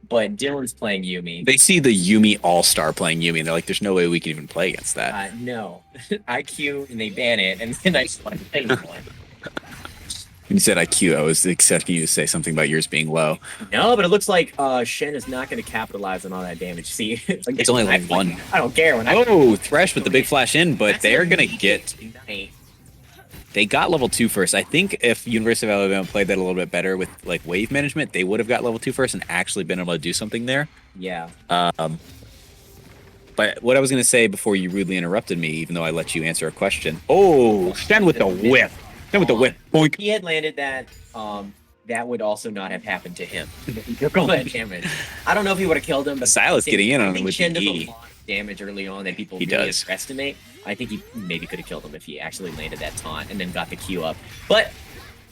But Dylan's playing Yumi. They see the Yumi All-Star playing Yumi, and they're like, there's no way we can even play against that. No. IQ, and they ban it, and then I just want to play one. When you said IQ, I was expecting you to say something about yours being low. No, but it looks like Shen is not going to capitalize on all that damage. See, It's only like one. I don't care when Oh, Thresh with the big flash in, but That's they're what going we to need get... tonight. They got level 2 first. I think if University of Alabama played that a little bit better with like wave management, they would have got level 2 first and actually been able to do something there. Yeah. But what I was going to say before you rudely interrupted me, even though I let you answer a question. Oh, Shen with the whip. Shen with the whip. Boink. If he had landed that, that would also not have happened to him. He took all that damage. I don't know if he would have killed him. But Silas getting in on I him think with Shen the does a E. lot of damage early on that people He really does. underestimate. I think he maybe could have killed him if he actually landed that taunt and then got the Q up. But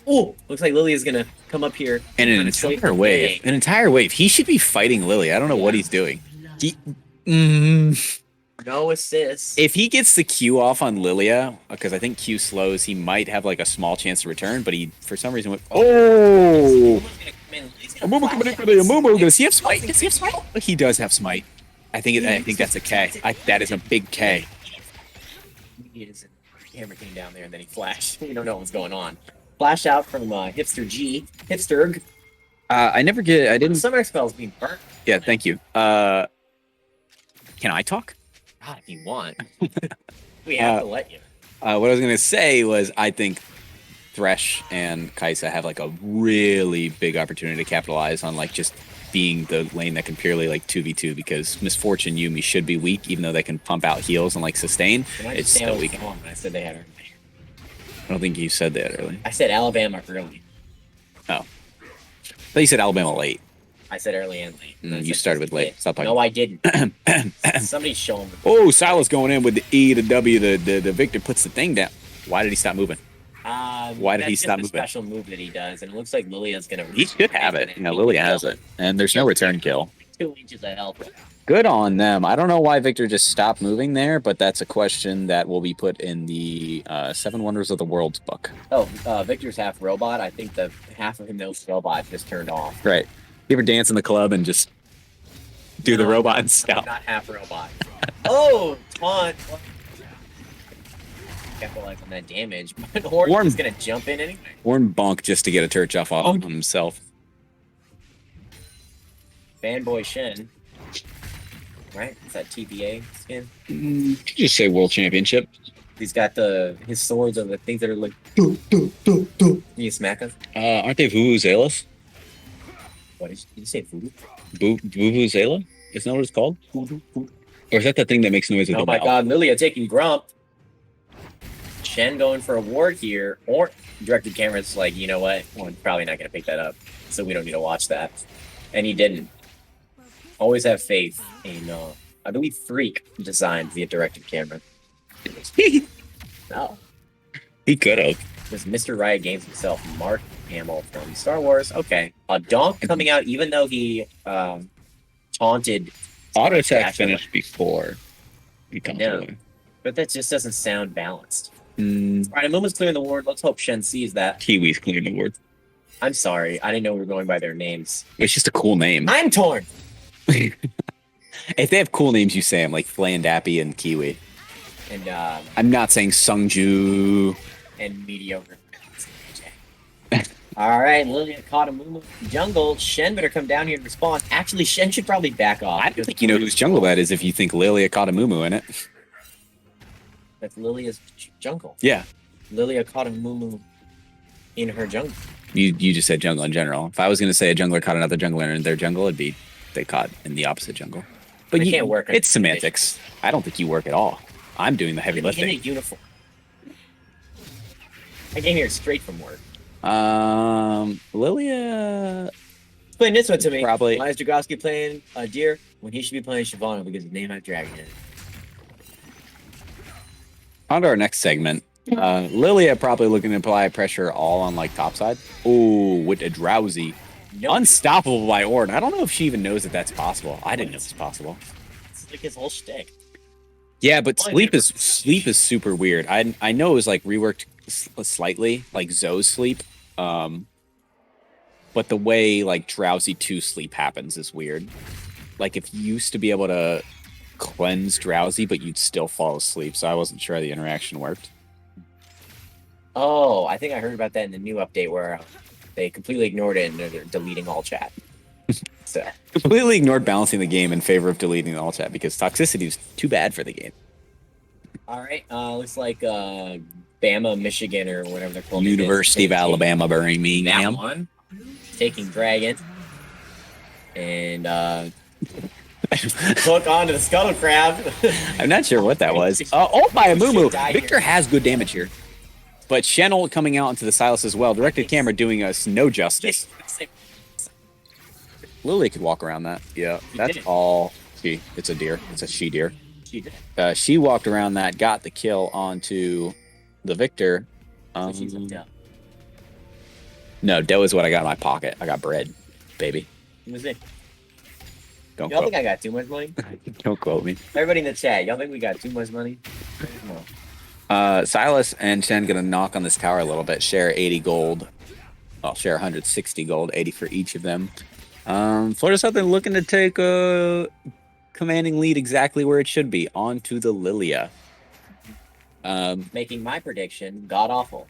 looks like Lily is gonna come up here And an entire wave. An entire wave. He should be fighting Lily. I don't know what he's doing. No assists. If he gets the Q off on Lilia, because I think Q slows, he might have like a small chance to return, but he, for some reason, went, oh! Amumu coming in for the Amumu. Does he have smite? Does he have smite? He does have smite. I think that's a K. That is a big K. He is hammer came down there and then he flashed. We don't know what's going on. Flash out from Hipster G. Hipsterg. I didn't. Summoner spells being burnt. Yeah, thank you. Can I talk? God, if you want, we have to let you. What I was gonna say was I think Thresh and Kaisa have like a really big opportunity to capitalize on like just being the lane that can purely like 2v2 because Misfortune Yumi should be weak even though they can pump out heals and like sustain. It's still weak. When I said they had early. I don't think you said that early. I said Alabama early. Oh. I thought you said Alabama late. I said early and late. You started with late. Stop talking. No, I didn't. Somebody's showing me. Oh, Silas going in with the E to W. The Victor puts the thing down. Why did he stop moving? Why did he stop moving? Special move that he does, and it looks like Lilia's gonna. He should have it. You know, Lilia has it, and there's no return kill. 2 inches of health. Good on them. I don't know why Victor just stopped moving there, but that's a question that will be put in the Seven Wonders of the World's book. Oh, Victor's half robot. I think the half of him knows robot just turned off. Right. You ever dance in the club and just do the robot and scout? Not half robot. Oh, taunt. Capitalize on that damage. But Horton's gonna jump in anyway. Warren bonk just to get a turch off on himself. Fanboy Shen. Right? Is that TBA skin? You just say World Championship. He's got his swords are the things that are like Can you smack us? Aren't they Vuvuzelas? What did you say? Voodoo? Vuvuzela? Isn't that what it's called? Or is that the thing that makes noise with oh the my bell? god, Lilia taking Grump. Shen going for a ward here, or directed camera's like, you know what? Well, probably not going to pick that up, so we don't need to watch that. And he didn't. Always have faith in, I believe Freak designed the directed camera. No. He could have. It was Mr. Riot Games himself, Mark Hamill from Star Wars. Okay. A Donk coming out, even though he taunted. Auto attack finished before he comes away. But that just doesn't sound balanced. All right, Amuma's clearing the ward. Let's hope Shen sees that. Kiwi's clearing the ward. I'm sorry. I didn't know we were going by their names. It's just a cool name. I'm torn. If they have cool names, you say them, like Flandappy and Kiwi. And I'm not saying Sungju. And mediocre. All right, Lilia caught Amuma jungle. Shen better come down here and respond. Actually, Shen should probably back off. I don't think you know whose jungle that is if you think Lilia caught a Mumu in it. That's Lilia's jungle. Yeah. Lilia caught a Mumu in her jungle. You just said jungle in general. If I was going to say a jungler caught another jungler in their jungle, it'd be they caught in the opposite jungle. But you can't work. It's semantics. I don't think you work at all. I'm doing the heavy lifting. In a uniform. I came here straight from work. Lilia. Explain this one to me. Probably. Why is Dragowski playing Deer when he should be playing Shyvana because his name has dragon in it? On to our next segment. Lilia probably looking to apply pressure all on like top side. Ooh, with a drowsy. Nope. Unstoppable by Ornn. I don't know if she even knows that that's possible. I didn't know it's possible. It's like his whole shtick. Yeah, but sleep is super weird. I know it was like reworked slightly, like Zoe's sleep. But the way like drowsy 2 sleep happens is weird. Like if you used to be able to cleanse drowsy, but you'd still fall asleep, so I wasn't sure how the interaction worked. Oh, I think I heard about that in the new update where they completely ignored it and they're deleting all chat. So completely ignored balancing the game in favor of deleting all chat because toxicity is too bad for the game. All right, looks like Bama, Michigan, or whatever they're called. University of Alabama, Birmingham. That one taking Dragon and hook onto the Scuttle Crab. I'm not sure what that was. Oh, by Amumu. Victor has good damage here. But Shen'll coming out into the Silas as well. Directed camera doing us no justice. Lily could walk around that. Yeah, that's all. She. It's a deer. It's a she deer. She did. She walked around that, got the kill onto the Victor. So she's a Dell. No, dough is what I got in my pocket. I got bread, baby. Let me see. Don't y'all quote. think I got too much money? Don't quote me. Everybody in the chat, y'all think we got too much money? No. Silas and Shen gonna knock on this tower a little bit. Share 80 gold. I'll share 160 gold, 80 for each of them. Florida Southern looking to take a commanding lead exactly where it should be, onto the Lilia. Making my prediction god awful.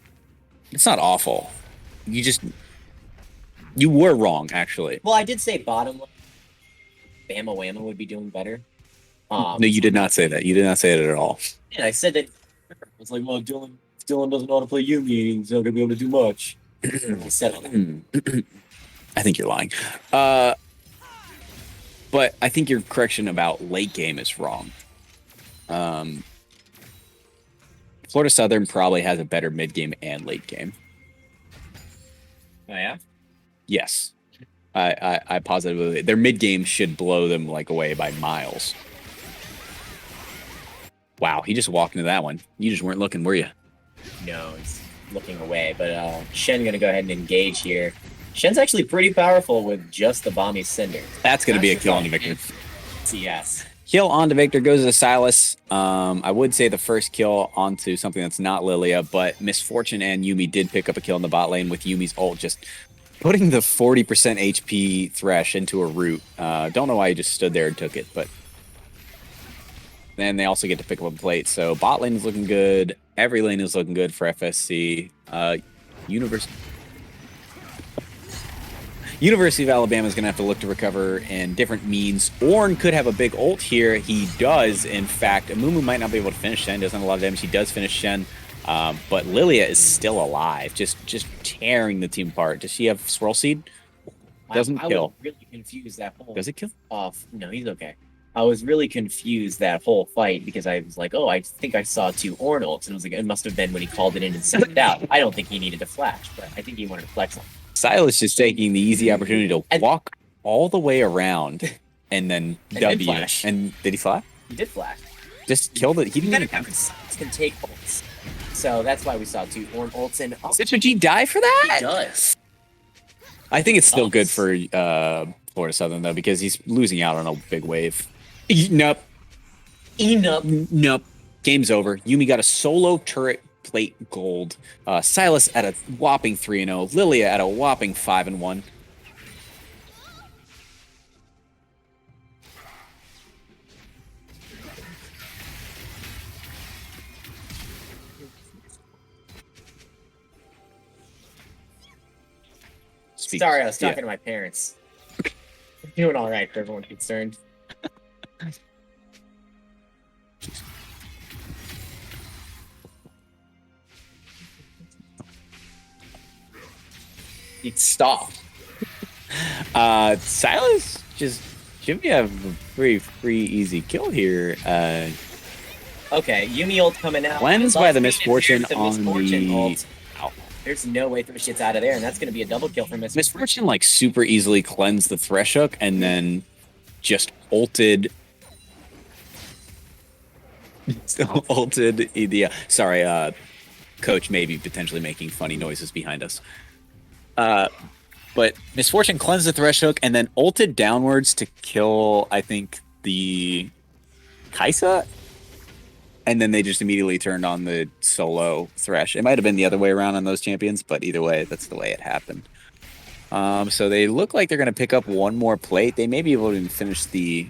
It's not awful. You were wrong, actually. Well, I did say bottom lane. Bama Whamma would be doing better. No, you did not say that. You did not say it at all. Yeah, I said that. It's like, well, Dylan doesn't know how to play Yuumi. He's not gonna be able to do much. I said it. I think you're lying. But I think your correction about late game is wrong. Florida Southern probably has a better mid game and late game. Oh yeah. Yes, I positively their mid game should blow them like away by miles. Wow, he just walked into that one. You just weren't looking, were you? No, he's looking away. But Shen gonna go ahead and engage here. Shen's actually pretty powerful with just the Bomby Cinder. That's gonna be a kill on the Victor. Yes. Kill onto Victor goes to Silas. I would say the first kill onto something that's not Lilia, but Misfortune and Yuumi did pick up a kill in the bot lane with Yumi's ult just putting the 40% HP Thresh into a root. Don't know why he just stood there and took it, but then they also get to pick up a plate. So bot lane is looking good. Every lane is looking good for FSC. University of Alabama is going to have to look to recover in different means. Ornn could have a big ult here. He does, in fact. Amumu might not be able to finish Shen. Doesn't have a lot of damage. He does finish Shen. But Lilia is still alive, just tearing the team apart. Does she have Swirl Seed? Doesn't kill. I was really confused that whole. Does it kill? No, he's okay. I was really confused that whole fight because I was like, oh, I think I saw 2 Ornn ults, and I was like, it must have been when he called it in and sent it out. I don't think he needed to flash, but I think he wanted to flex on. Silas just taking the easy opportunity to walk all the way around and then W. Flash. And did he fly? He did flash. Just killed it. He didn't even Silas can take ults. So that's why we saw 2 Ornn ults. And Citra die for that? He does. I think it's still good for Florida Southern, though, because he's losing out on a big wave. Nope. Nope. Game's over. Yuumi got a solo turret plate gold. Silas at a whopping 3-0. Lilia at a whopping 5-1. Sorry, I was talking to my parents. Doing all right for everyone concerned. It stopped. Silas just should be a pretty free, easy kill here. Okay, Yuumi ult coming out. Cleansed by the Misfortune on the ult. There's no way Thresh gets out of there, and that's going to be a double kill for Misfortune. Misfortune like super easily cleansed the Thresh hook and then just ulted. Sorry, Coach may be potentially making funny noises behind us. But Misfortune cleansed the Thresh hook and then ulted downwards to kill, I think, the Kaisa. And then they just immediately turned on the solo Thresh. It might have been the other way around on those champions, but either way, that's the way it happened. So they look like they're going to pick up one more plate. They may be able to finish the...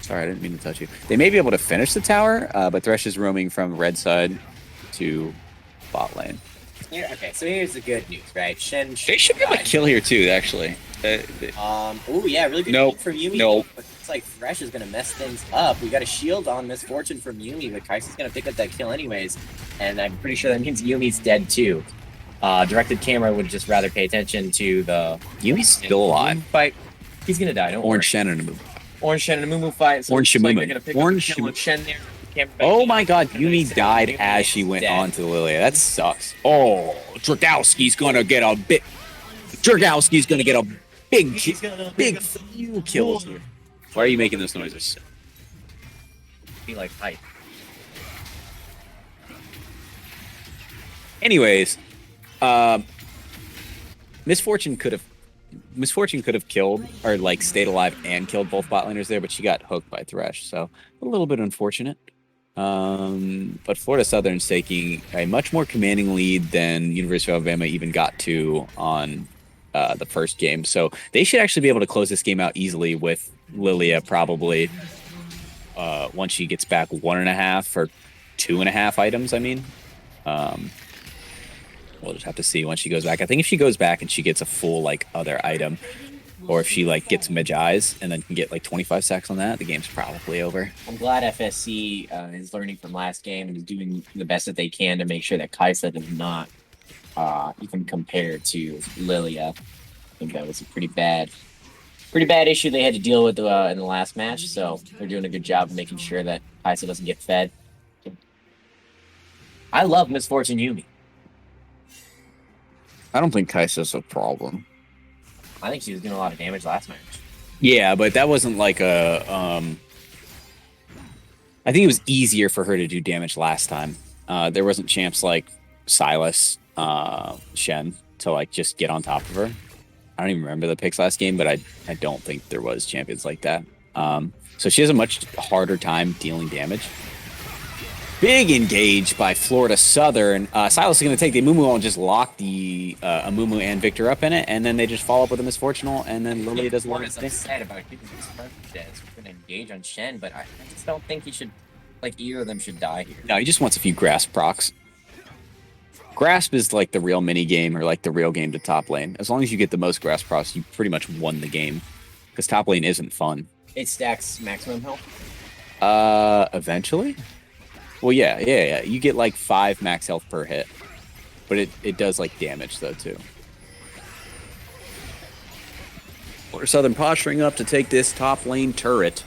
Sorry, I didn't mean to touch you. They may be able to finish the tower, but Thresh is roaming from red side to bot lane. Yeah, okay, so here's the good news, right? Shen They should be able to kill here too, actually. Oh yeah, really good Nope. from Yuumi. Nope. But it's like Thresh is gonna mess things up. We got a shield on Misfortune from Yuumi, but Kaisa's gonna pick up that kill anyways. And I'm pretty sure that means Yumi's dead too. Directed camera would just rather pay attention to the Yumi's still alive. Fight. He's gonna die, don't worry. Orange Shen and Amumu. Orange Shen and Amumu fight. So Orange it's like Shamumu. they're gonna pick Orange up the kill with Shen there. Oh my god, Yuumi died as she went on to the Lilia. That sucks. Oh, Dragowski's gonna get a bit. Dragowski's gonna get a big few kills here. Why are you making those noises? Be like hype. Anyways, Misfortune could have killed or like stayed alive and killed both bot laners there, but she got hooked by Thresh, so a little bit unfortunate. But Florida Southern's taking a much more commanding lead than University of Alabama even got to on the first game. So they should actually be able to close this game out easily with Lilia probably once she gets back 1.5 or 2.5 items, I mean. We'll just have to see once she goes back. I think if she goes back and she gets a full like other item, or if she like gets Midge Eyes and then can get like 25 sacks on that, the game's probably over. I'm glad FSC is learning from last game and is doing the best that they can to make sure that Kaisa does not even compare to Lilia. I think that was a pretty bad issue they had to deal with in the last match. So they're doing a good job of making sure that Kaisa doesn't get fed. I love Misfortune Yumi. I don't think Kaisa's a problem. I think she was doing a lot of damage last match. Yeah, but that wasn't like a. I think it was easier for her to do damage last time. There wasn't champs like Silas, Shen to like just get on top of her. I don't even remember the picks last game, but I don't think there was champions like that. So she has a much harder time dealing damage. Big engage by Florida Southern. Silas is going to take the Amumu and just lock the Amumu and Victor up in it, and then they just follow up with a Misfortunal, and then Lilia does one. I'm sad about keeping his dead. We're going to engage on Shen, but I just don't think he should, like, either of them should die here. No, he just wants a few Grasp procs. Grasp is like the real mini game or like the real game to top lane. As long as you get the most Grasp procs, you pretty much won the game. Because top lane isn't fun. It stacks maximum health? Eventually? Well, yeah. You get like 5 max health per hit. But it does like damage though too. Florida Southern posturing up to take this top lane turret.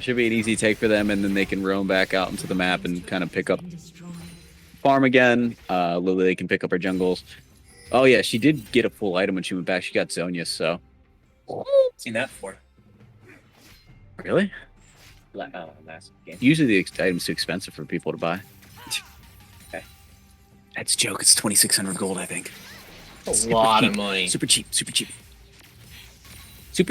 Should be an easy take for them, and then they can roam back out into the map and kind of pick up farm again. Lily can pick up her jungles. Oh yeah, she did get a full item when she went back. She got Zonius, so. Seen that before. Really? Last game. Usually the item's too expensive for people to buy. Okay. That's a joke. It's 2,600 gold, I think. A lot of money. Super cheap. Super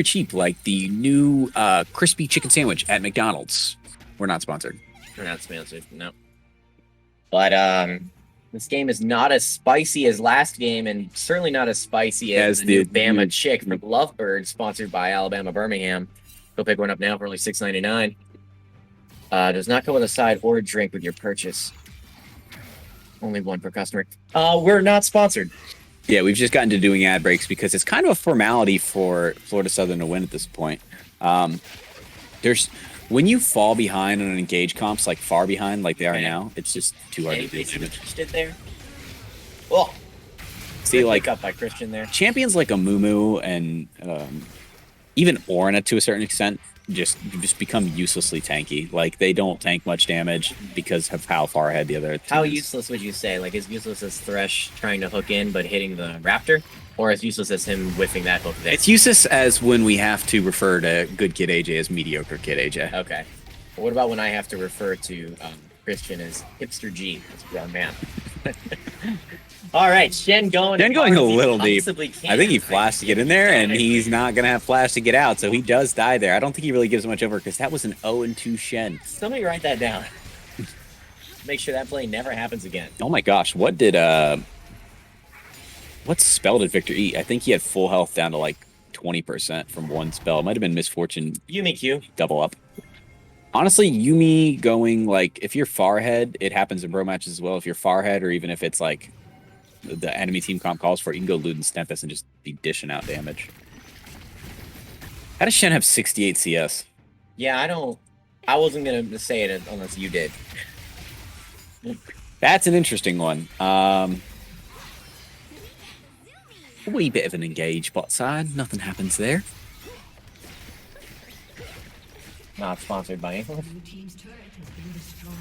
cheap, like the new crispy chicken sandwich at McDonald's. We're not sponsored. We're not sponsored, no. But this game is not as spicy as last game, and certainly not as spicy as the new Bama chick from Lovebird, sponsored by Alabama Birmingham. Go pick one up now for only $6.99. Does not come with a side or a drink with your purchase. Only one per customer. We're not sponsored. Yeah, we've just gotten to doing ad breaks because it's kind of a formality for Florida Southern to win at this point. When you fall behind on an engage comps, like far behind, like they are now, it's just too hard to do damage. Stood there. Oh, see, like up by Christian there. Champions like Amumu and even Orna to a certain extent just become uselessly tanky. Like they don't tank much damage because of how far ahead the other. How useless would you say? Like as useless as Thresh trying to hook in but hitting the Raptor, or as useless as him whiffing that hook there? It's useless as when we have to refer to good kid AJ as mediocre kid AJ. Okay. But what about when I have to refer to Christian as hipster G? That's a grown man. All right, Shen going a little deep. I think he flashed to get in there, and he's not going to have flash to get out, so he does die there. I don't think he really gives much over because that was an 0-2 Shen. Somebody write that down. Make sure that play never happens again. Oh my gosh, what spell did Victor eat? I think he had full health down to like 20% from one spell. It might have been Misfortune. Yumi Q. Double up. Honestly, Yumi going, like, if you're far ahead, it happens in bro matches as well. If you're far ahead, or even if it's like the enemy team comp calls for it, you can go Luden Stempus and just be dishing out damage. How does Shen have 68 CS? Yeah, I wasn't going to say it unless you did. That's an interesting one. A wee bit of an engage bot side. Nothing happens there. Not sponsored by anything. Blue team's turret has been destroyed.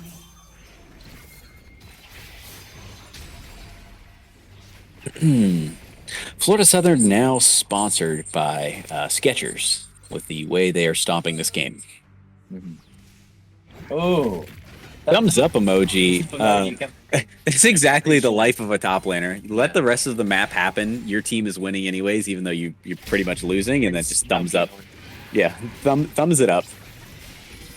Florida Southern now sponsored by Skechers with the way they are stomping this game. Oh, thumbs up emoji. It's exactly the life of a top laner. Let the rest of the map happen. Your team is winning anyways, even though you're pretty much losing, and then just thumbs up. Yeah, thumbs it up.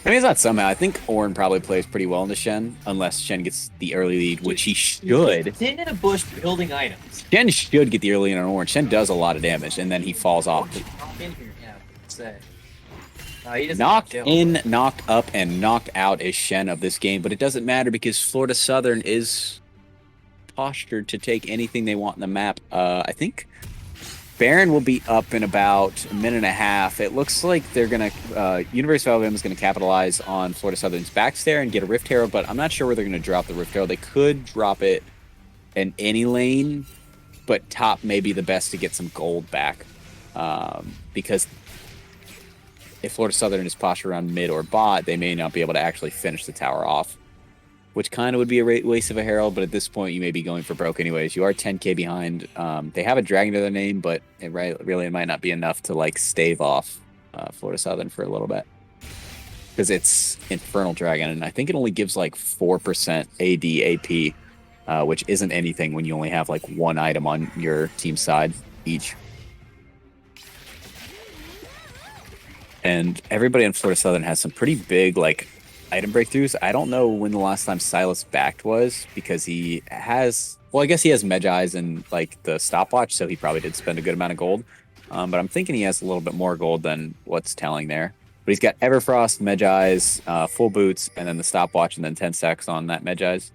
I mean, it's not somehow. I think Ornn probably plays pretty well into Shen, unless Shen gets the early lead, which he should. Sitting in a bush building items. Shen should get the early lead on Ornn. Shen does a lot of damage, and then he falls off. Knocked in, knocked up, and knocked out is Shen of this game, but it doesn't matter because Florida Southern is postured to take anything they want in the map. I think Baron will be up in about a minute and a half. It looks like they're going to, University of Alabama is going to capitalize on Florida Southern's backs there and get a Rift Herald, but I'm not sure where they're going to drop the Rift Herald. They could drop it in any lane, but top may be the best to get some gold back. Because if Florida Southern is postured around mid or bot, they may not be able to actually finish the tower off, which kind of would be a waste of a Herald, but at this point, you may be going for broke anyways. You are 10k behind. They have a dragon to their name, but it really might not be enough to like stave off Florida Southern for a little bit. Because it's Infernal Dragon, and I think it only gives like 4% AD AP, which isn't anything when you only have like one item on your team side each. And everybody in Florida Southern has some pretty big like item breakthroughs. I don't know when the last time Silas backed was, because he has, well, I guess he has Medjai's and like the stopwatch, so he probably did spend a good amount of gold. But I'm thinking he has a little bit more gold than what's telling there. But he's got Everfrost, Medjai's, full boots, and then the stopwatch, and then 10 stacks on that Medjai's.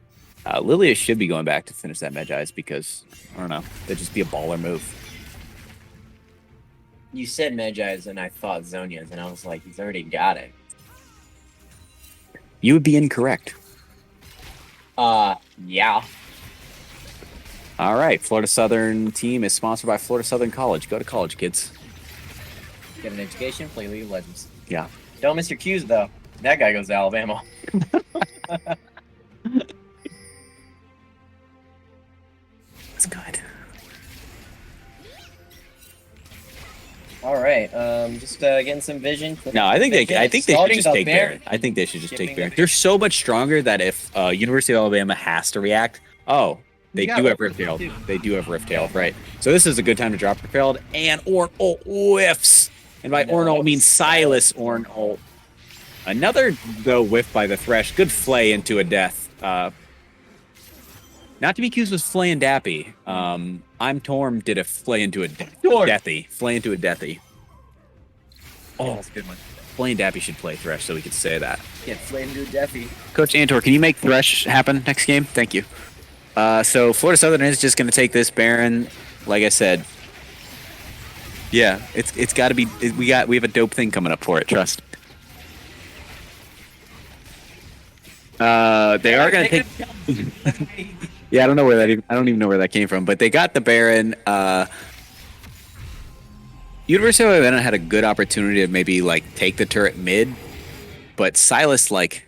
Lilia should be going back to finish that Medjai's because, I don't know, that'd just be a baller move. You said Medjai's and I thought Zonia's, and I was like, he's already got it. You would be incorrect. Yeah. All right, Florida Southern team is sponsored by Florida Southern College. Go to college, kids. Get an education, play League of Legends. Yeah. Don't miss your cues, though. That guy goes to Alabama. That's good. All right, just getting some vision. No, I think they should just take Baron. Baron. I think they should just take Shipping Baron. the- They're so much stronger that if University of Alabama has to react, they got do have Rift Rift Herald. Herald, too. They do have Rift Herald, right? So this is a good time to drop Rift Herald. And Orn whiffs. And by Orn I mean Silas Orn. Another though whiff by the Thresh. Good flay into a death. Not to be confused with Flay and Dappy. I'm Torm did a flay into a deathy. Flay into a deathy. Oh, that's a good one. Flay and Dappy should play Thresh so we could say that. Get flamed to Deafy. Coach Antor, can you make Thresh happen next game? Thank you. So Florida Southern is just going to take this Baron. Like I said, yeah, it's got to be. We have a dope thing coming up for it. Trust. They are going to take. Yeah, I don't know where that. I don't even know where that came from. But they got the Baron. University of Alabama had a good opportunity to maybe like take the turret mid, but Silas like,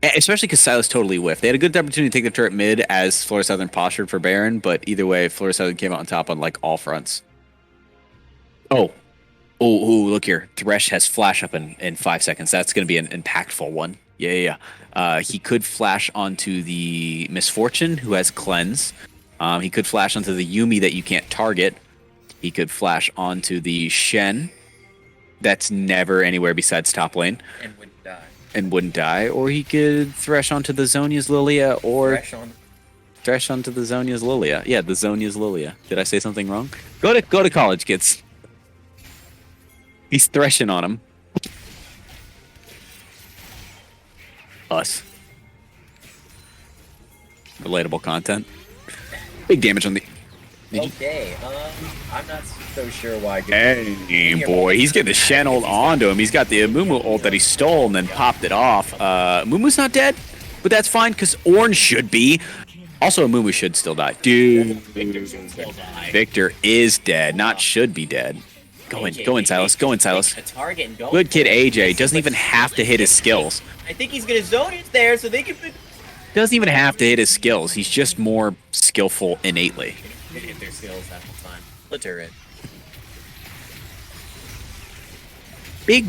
especially because Silas totally whiffed. They had a good opportunity to take the turret mid as Florida Southern postured for Baron, but either way, Florida Southern came out on top on like all fronts. Oh, look here. Thresh has flash up in 5 seconds. That's going to be an impactful one. Yeah. He could flash onto the Misfortune, who has Cleanse. He could flash onto the Yumi that you can't target. He could flash onto the Shen. That's never anywhere besides top lane. And wouldn't die. Or he could thresh onto the Zonia's Lilia or thresh onto the Zonia's Lilia. Yeah, the Zonia's Lilia. Did I say something wrong? Go to college, kids. He's threshing on him. Us. Relatable content. Big damage on the... Okay, I'm not so sure why. Hey, boy, he's getting the Shen ult onto him. He's got the Amumu ult that he stole and then popped it off. Amumu's not dead, but that's fine because Orn should be. Also, Amumu should still die. Dude, Victor is dead, not should be dead. Go in, Silas. Go in, Silas. Good kid AJ doesn't even have to hit his skills. I think he's gonna zone it there so they can. Doesn't even have to hit his skills. He's just more skillful innately. Hit their skills that whole time. The turret. Big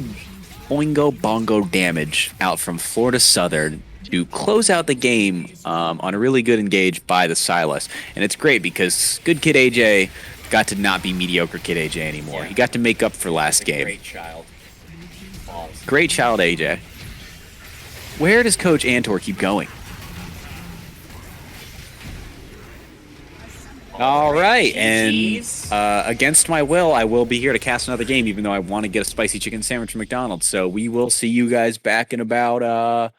boingo bongo damage out from Florida Southern to close out the game on a really good engage by the Silas. And it's great because good kid AJ got to not be mediocre kid AJ anymore. Yeah. He got to make up for last game. Great child. Awesome. Great child AJ. Where does Coach Antor keep going? All right, and against my will, I will be here to cast another game, even though I want to get a spicy chicken sandwich from McDonald's. So we will see you guys back in about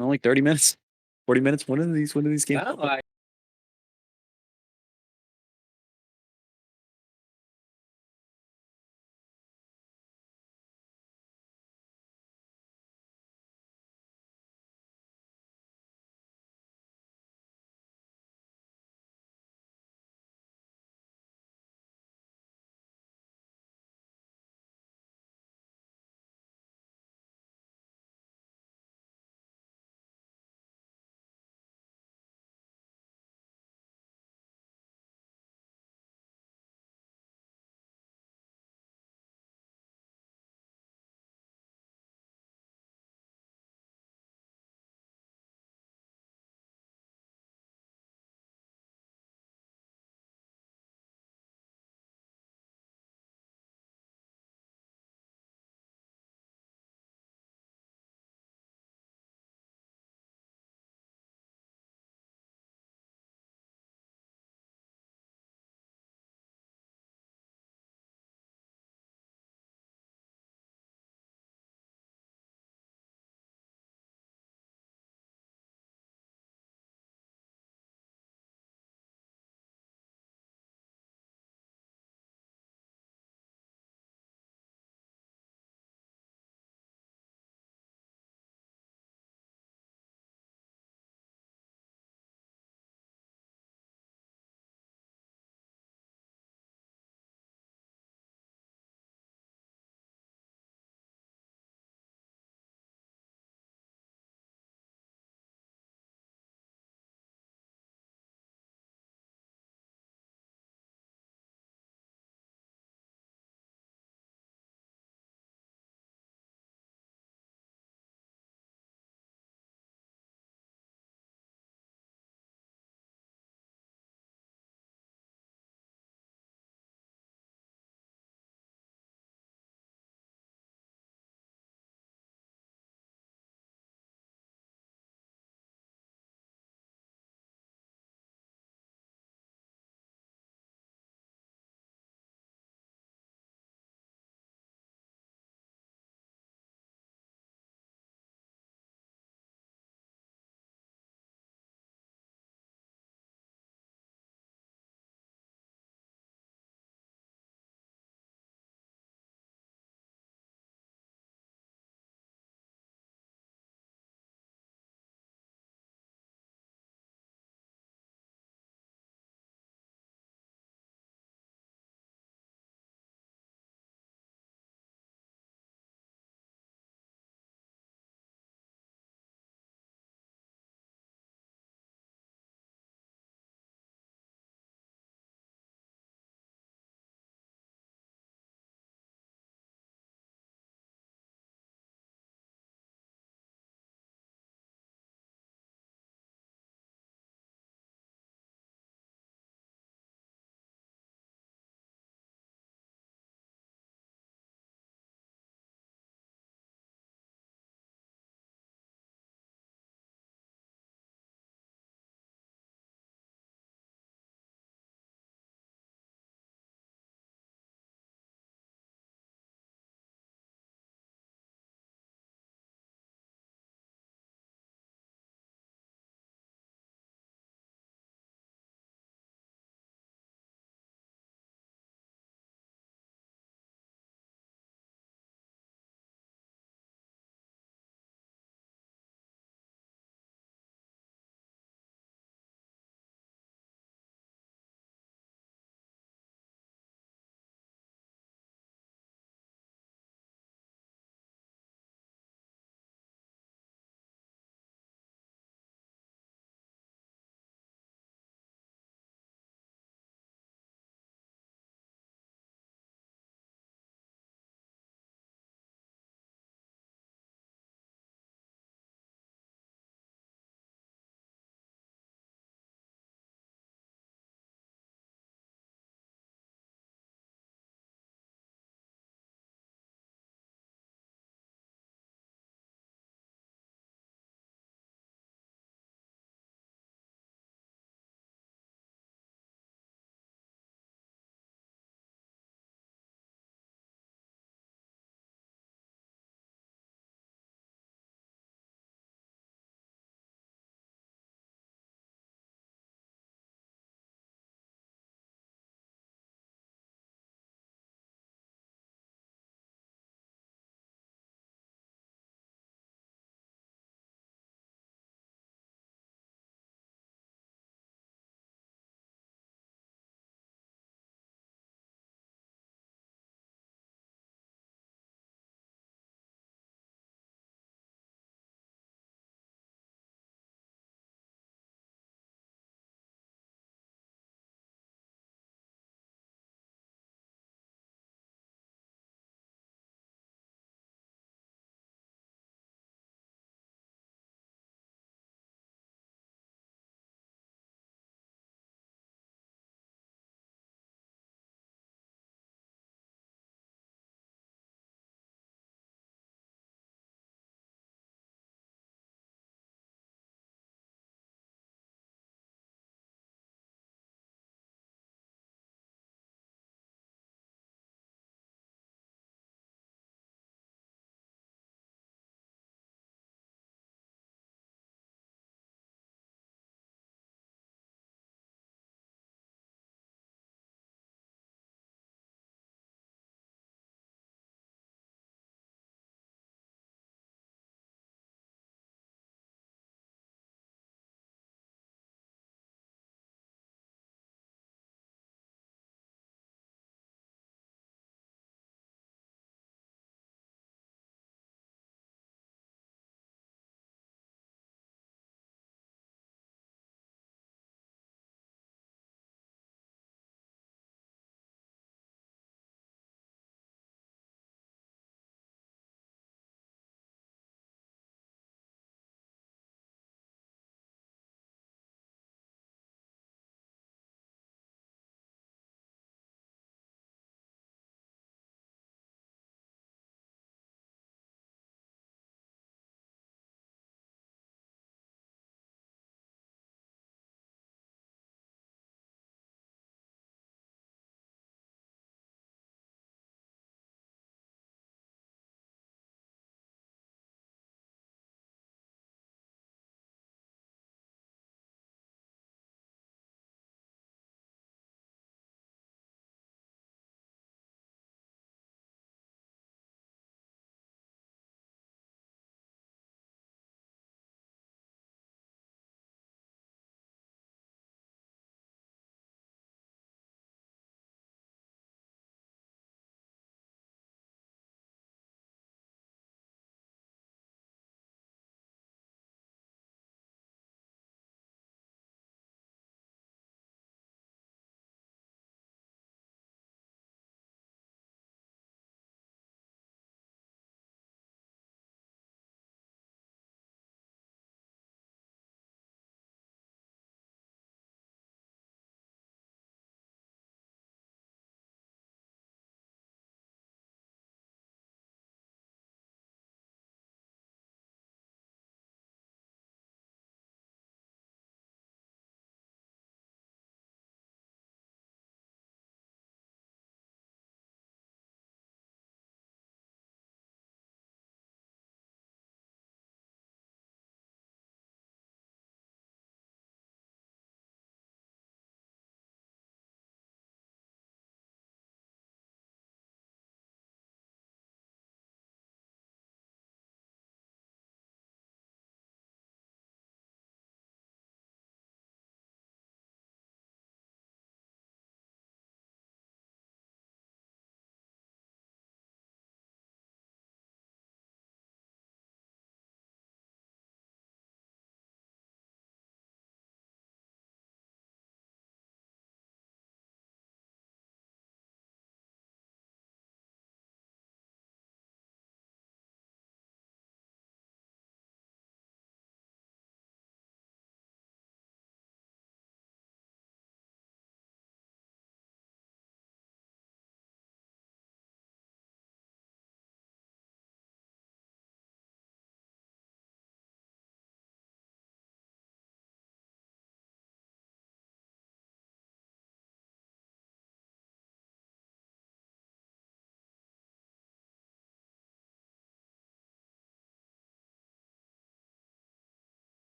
only 30 minutes, 40 minutes. When are these games? Oh,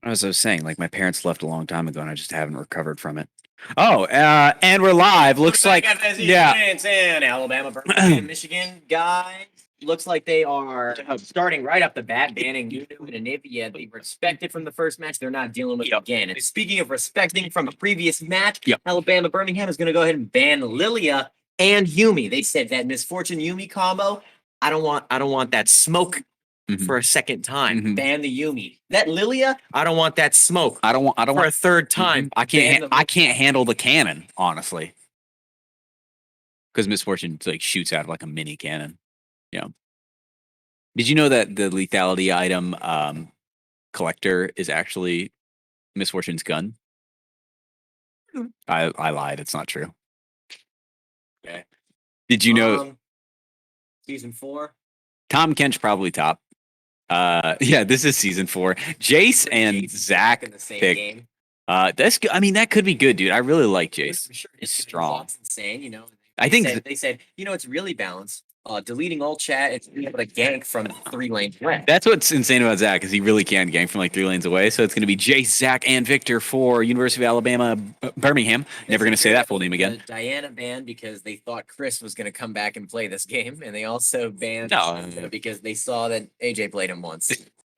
As I was saying, like my parents left a long time ago, and I just haven't recovered from it. Oh, and we're live. Looks like yeah. And Alabama, Birmingham, Michigan guys. Looks like they are starting right off the bat, banning Nunu and Anivia. They respected from the first match. They're not dealing with it again. And speaking of respecting from a previous match, Alabama, Birmingham is going to go ahead and ban Lilia and Yumi. They said that Misfortune Yumi combo. I don't want that smoke for a second time. Ban the Yumi. That Lilia, I don't want that smoke. I don't for want a third time. I can't handle the cannon, honestly. Because Misfortune like shoots out of like a mini cannon. Yeah. Did you know that the lethality item collector is actually Misfortune's gun? I lied. It's not true. Okay. Did you know Season 4? Tom Kent's probably top? Yeah, this is season 4. Jace and Zach in the same pick. game. That's good. I mean, that could be good, dude. I really like Jace. Sure, He's it's strong. That's insane, you know. I think they said, you know, it's really balanced. Deleting all chat and being able to gank from 3 lanes away. that's what's insane about Zach is he really can gank from like 3 lanes away. So it's going to be Jace, Zach, and Victor for University of Alabama, Birmingham. Never going to say that full name again. Diana banned because they thought Chris was going to come back and play this game, and they also banned because they saw that AJ played him once.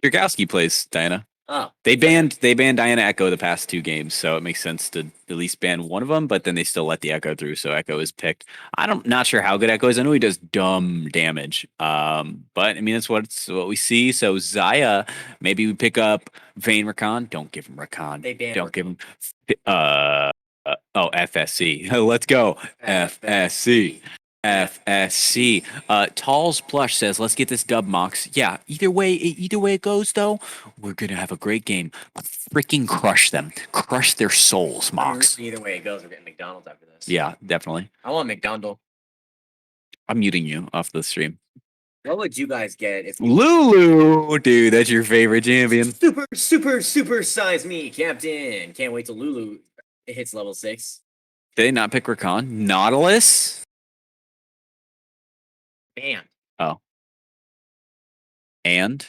Kurkowski plays Diana. Oh, They banned Diana Echo the past 2 games, so it makes sense to at least ban one of them. But then they still let the Echo through, so Echo is picked. Not sure how good Echo is. I know he does dumb damage, but I mean that's what we see. So Zaya, maybe we pick up Vayne Rakan. Don't give him Rakan. They banned Don't give him. FSC. Let's go FSC. FSC. Tall's Plush says, let's get this dub, Mox. Yeah, either way it goes, though, we're going to have a great game. Freaking crush them. Crush their souls, Mox. Either way it goes, we're getting McDonald's after this. Yeah, definitely. I want McDonald's. I'm muting you off the stream. What would you guys get if Lulu? Dude, that's your favorite champion. Super size me, Captain. Can't wait till Lulu hits level 6. Did they not pick Rakan? Nautilus? Banned. Oh. And?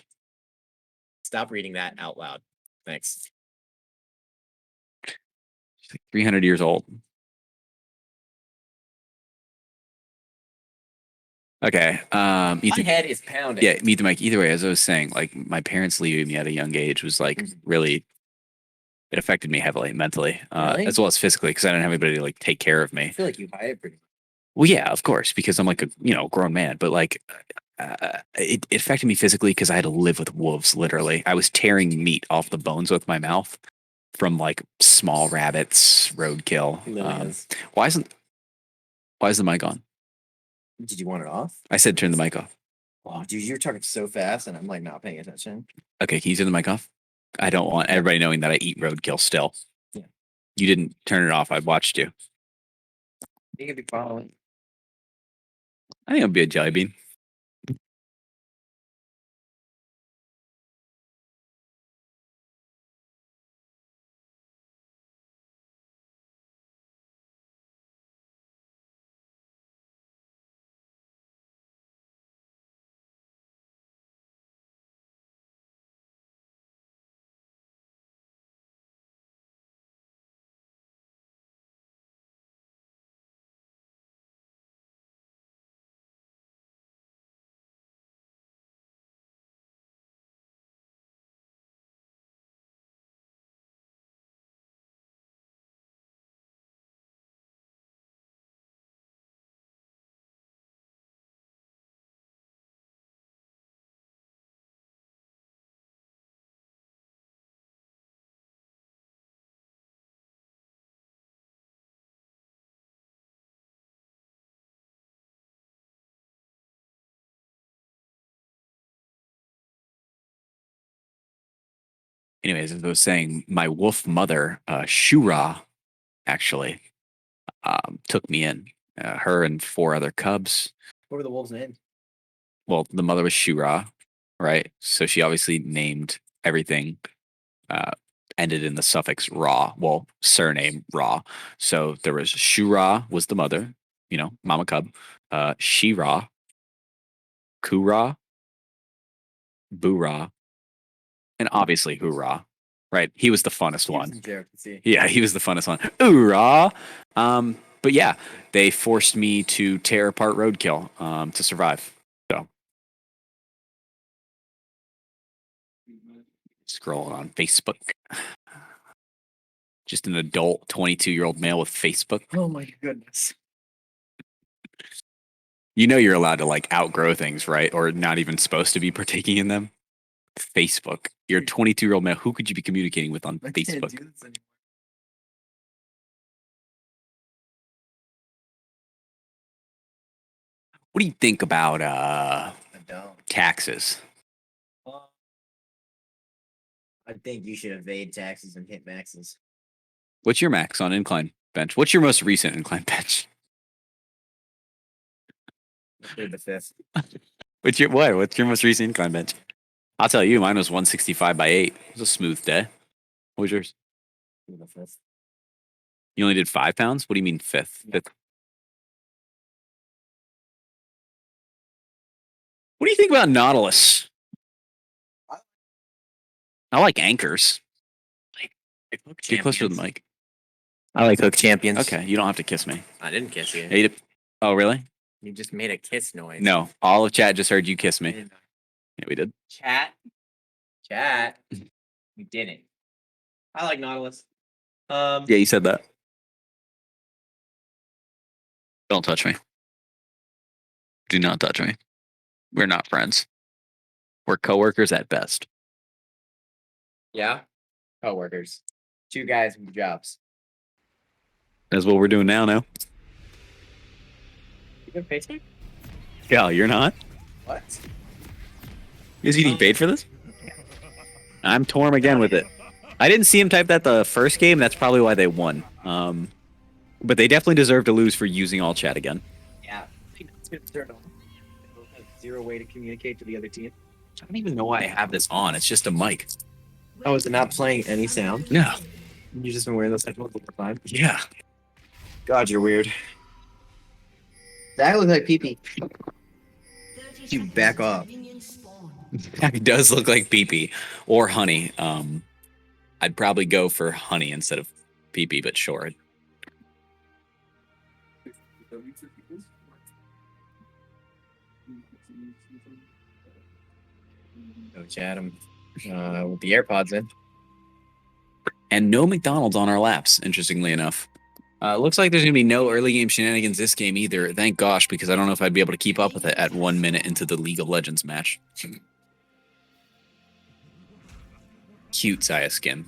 Stop reading that out loud. Thanks. She's like 300 years old. Okay. My head is pounding. Yeah, meet the mic. Either way, as I was saying, like my parents leaving me at a young age was like really, it affected me heavily mentally, Really? as well as physically, because I didn't have anybody to like take care of me. I feel like you hide it pretty much. Well, yeah, of course, because I'm like a grown man, but like it affected me physically because I had to live with wolves. Literally, I was tearing meat off the bones with my mouth from like small rabbits, roadkill. Why is the mic on? Did you want it off? I said turn the mic off. Oh, dude, you're talking so fast, and I'm like not paying attention. Okay, can you turn the mic off? I don't want everybody knowing that I eat roadkill still. Yeah. You didn't turn it off. I watched you. You can be following. I think I'll be a jelly bean. Anyways, as I was saying, my wolf mother, Shura, actually took me in. Her and 4 other cubs. What were the wolves' names? Well, the mother was Shura, right? So she obviously named everything ended in the suffix raw. Well, surname raw. So there was Shura was the mother, mama cub. Shira, Kura, Bura, and obviously Hoorah. Right. He was the funnest He was one. a joke to see. Yeah, he was the funnest one. Hoorah! But yeah, they forced me to tear apart Roadkill to survive. So scrolling on Facebook. Just an adult 22-year-old male with Facebook. Oh my goodness. You know you're allowed to like outgrow things, right? Or not even supposed to be partaking in them. Facebook. You're a 22-year-old male. Who could you be communicating with on I can't Facebook? do this anymore. What do you think about I don't. taxes? Well, I think you should evade taxes and hit maxes. What's your max on incline bench? What's your most recent incline bench? Plead the fifth. What's your what? What's your most recent incline bench? I'll tell you, mine was 165 by 8. It was a smooth day. What was yours? Plead the fifth. You only did 5 pounds? What do you mean fifth? Fifth? What do you think about Nautilus? I like anchors. Get closer to the mic. I like hook champions. Okay, you don't have to kiss me. I didn't kiss you. Yeah, oh, really? You just made a kiss noise. No, all of chat just heard you kiss me. Yeah, we did. Chat. We didn't. I like Nautilus. Yeah, you said that. Don't touch me. Do not touch me. We're not friends. We're coworkers at best. Yeah. Coworkers. 2 guys with jobs. That's what we're doing now. You got Facebook? Yeah, you're not? What? Is he getting paid for this? I'm Torm again with it. I didn't see him type that the first game. That's probably why they won. But they definitely deserve to lose for using all chat again. Yeah. It's going to turn on. Zero way to communicate to the other team. I don't even know why I have this on. It's just a mic. Oh, is it not playing any sound? No. You've just been wearing those headphones all the time? Yeah. God, you're weird. That looks like pee-pee. You back off. It does look like pee-pee or honey. I'd probably go for honey instead of pee-pee, but sure. Go chat him with the AirPods in. And no McDonald's on our laps, interestingly enough. Looks like there's going to be no early game shenanigans this game either. Thank gosh, because I don't know if I'd be able to keep up with it at 1 minute into the League of Legends match. Cute Saya skin.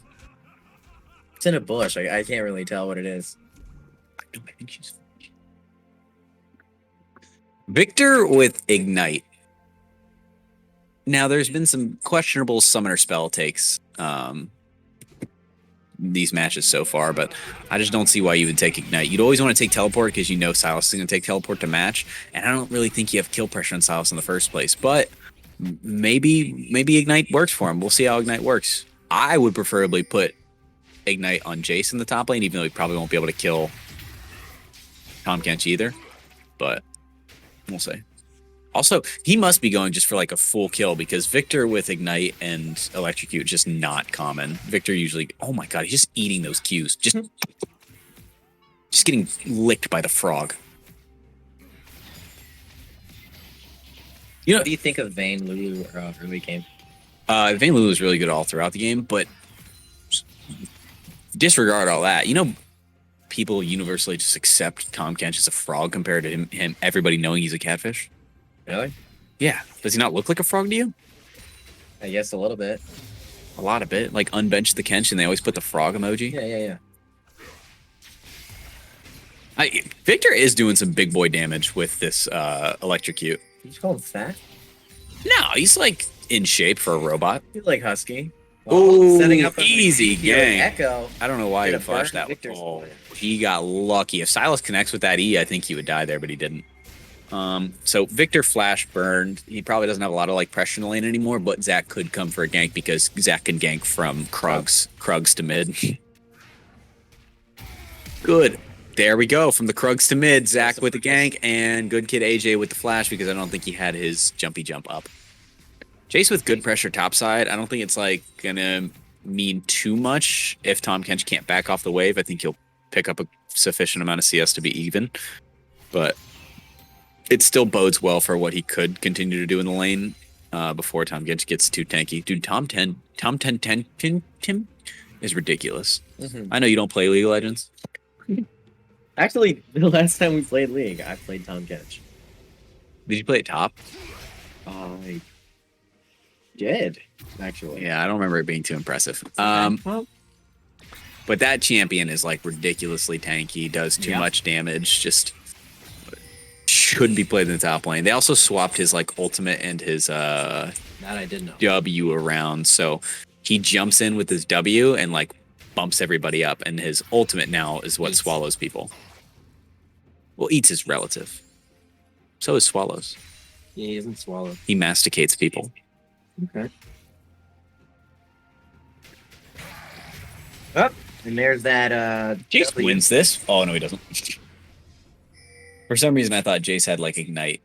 It's in a bush. I can't really tell what it is. I think she's Victor with Ignite. Now, there's been some questionable summoner spell takes these matches so far, but I just don't see why you would take Ignite. You'd always want to take Teleport because you know Silas is going to take Teleport to match, and I don't really think you have kill pressure on Silas in the first place, but maybe Ignite works for him. We'll see how Ignite works. I would preferably put Ignite on Jace in the top lane, even though he probably won't be able to kill Tahm Kench either, but we'll see. Also, he must be going just for like a full kill because Victor with Ignite and Electrocute just not common. Victor usually, oh my god, he's just eating those Qs. Just getting licked by the frog. You know, What do you think of Vayne Lulu early game? Vayne Lulu is really good all throughout the game, but disregard all that. You know, people universally just accept Tahm Kench as a frog compared to him everybody knowing he's a catfish. Really? Yeah. Does he not look like a frog to you? I guess a little bit. A lot of it. Like, unbench the Kench, and they always put the frog emoji. Yeah. Victor is doing some big boy damage with this Electrocute. You just call him fat? No, he's, like, in shape for a robot. He's like Husky. Oh, setting up easy gang. Echo. I don't know why Get he a flashed burn that. Victor's Oh, player. he got lucky. If Silas connects with that E, I think he would die there, but he didn't. So Victor flash burned. He probably doesn't have a lot of like pressure in the lane anymore, but Zach could come for a gank because Zach can gank from Krugs to mid. Good. There we go. From the Krugs to mid, Zach with the gank, and good kid AJ with the flash because I don't think he had his jumpy jump up. Jace with good pressure topside. I don't think it's like gonna mean too much if Tom Kench can't back off the wave. I think he'll pick up a sufficient amount of CS to be even. But it still bodes well for what he could continue to do in the lane before Tom Kench gets too tanky. Dude, Tom 10 is ridiculous. I know you don't play League of Legends. Actually, the last time we played League, I played Tom Kench. Did you play top? I did, actually. Yeah, I don't remember it being too impressive. Well, But that champion is like ridiculously tanky, does too much damage, just should be played in the top lane. They also swapped his like ultimate and his that I did know. W around, so he jumps in with his W and like bumps everybody up, and his ultimate now is what swallows people. Well, eats is relative. So is swallows. Yeah, he doesn't swallow. He masticates people. Okay. Oh, and there's that Jace W. wins this. Oh no, he doesn't. For some reason, I thought Jace had like Ignite,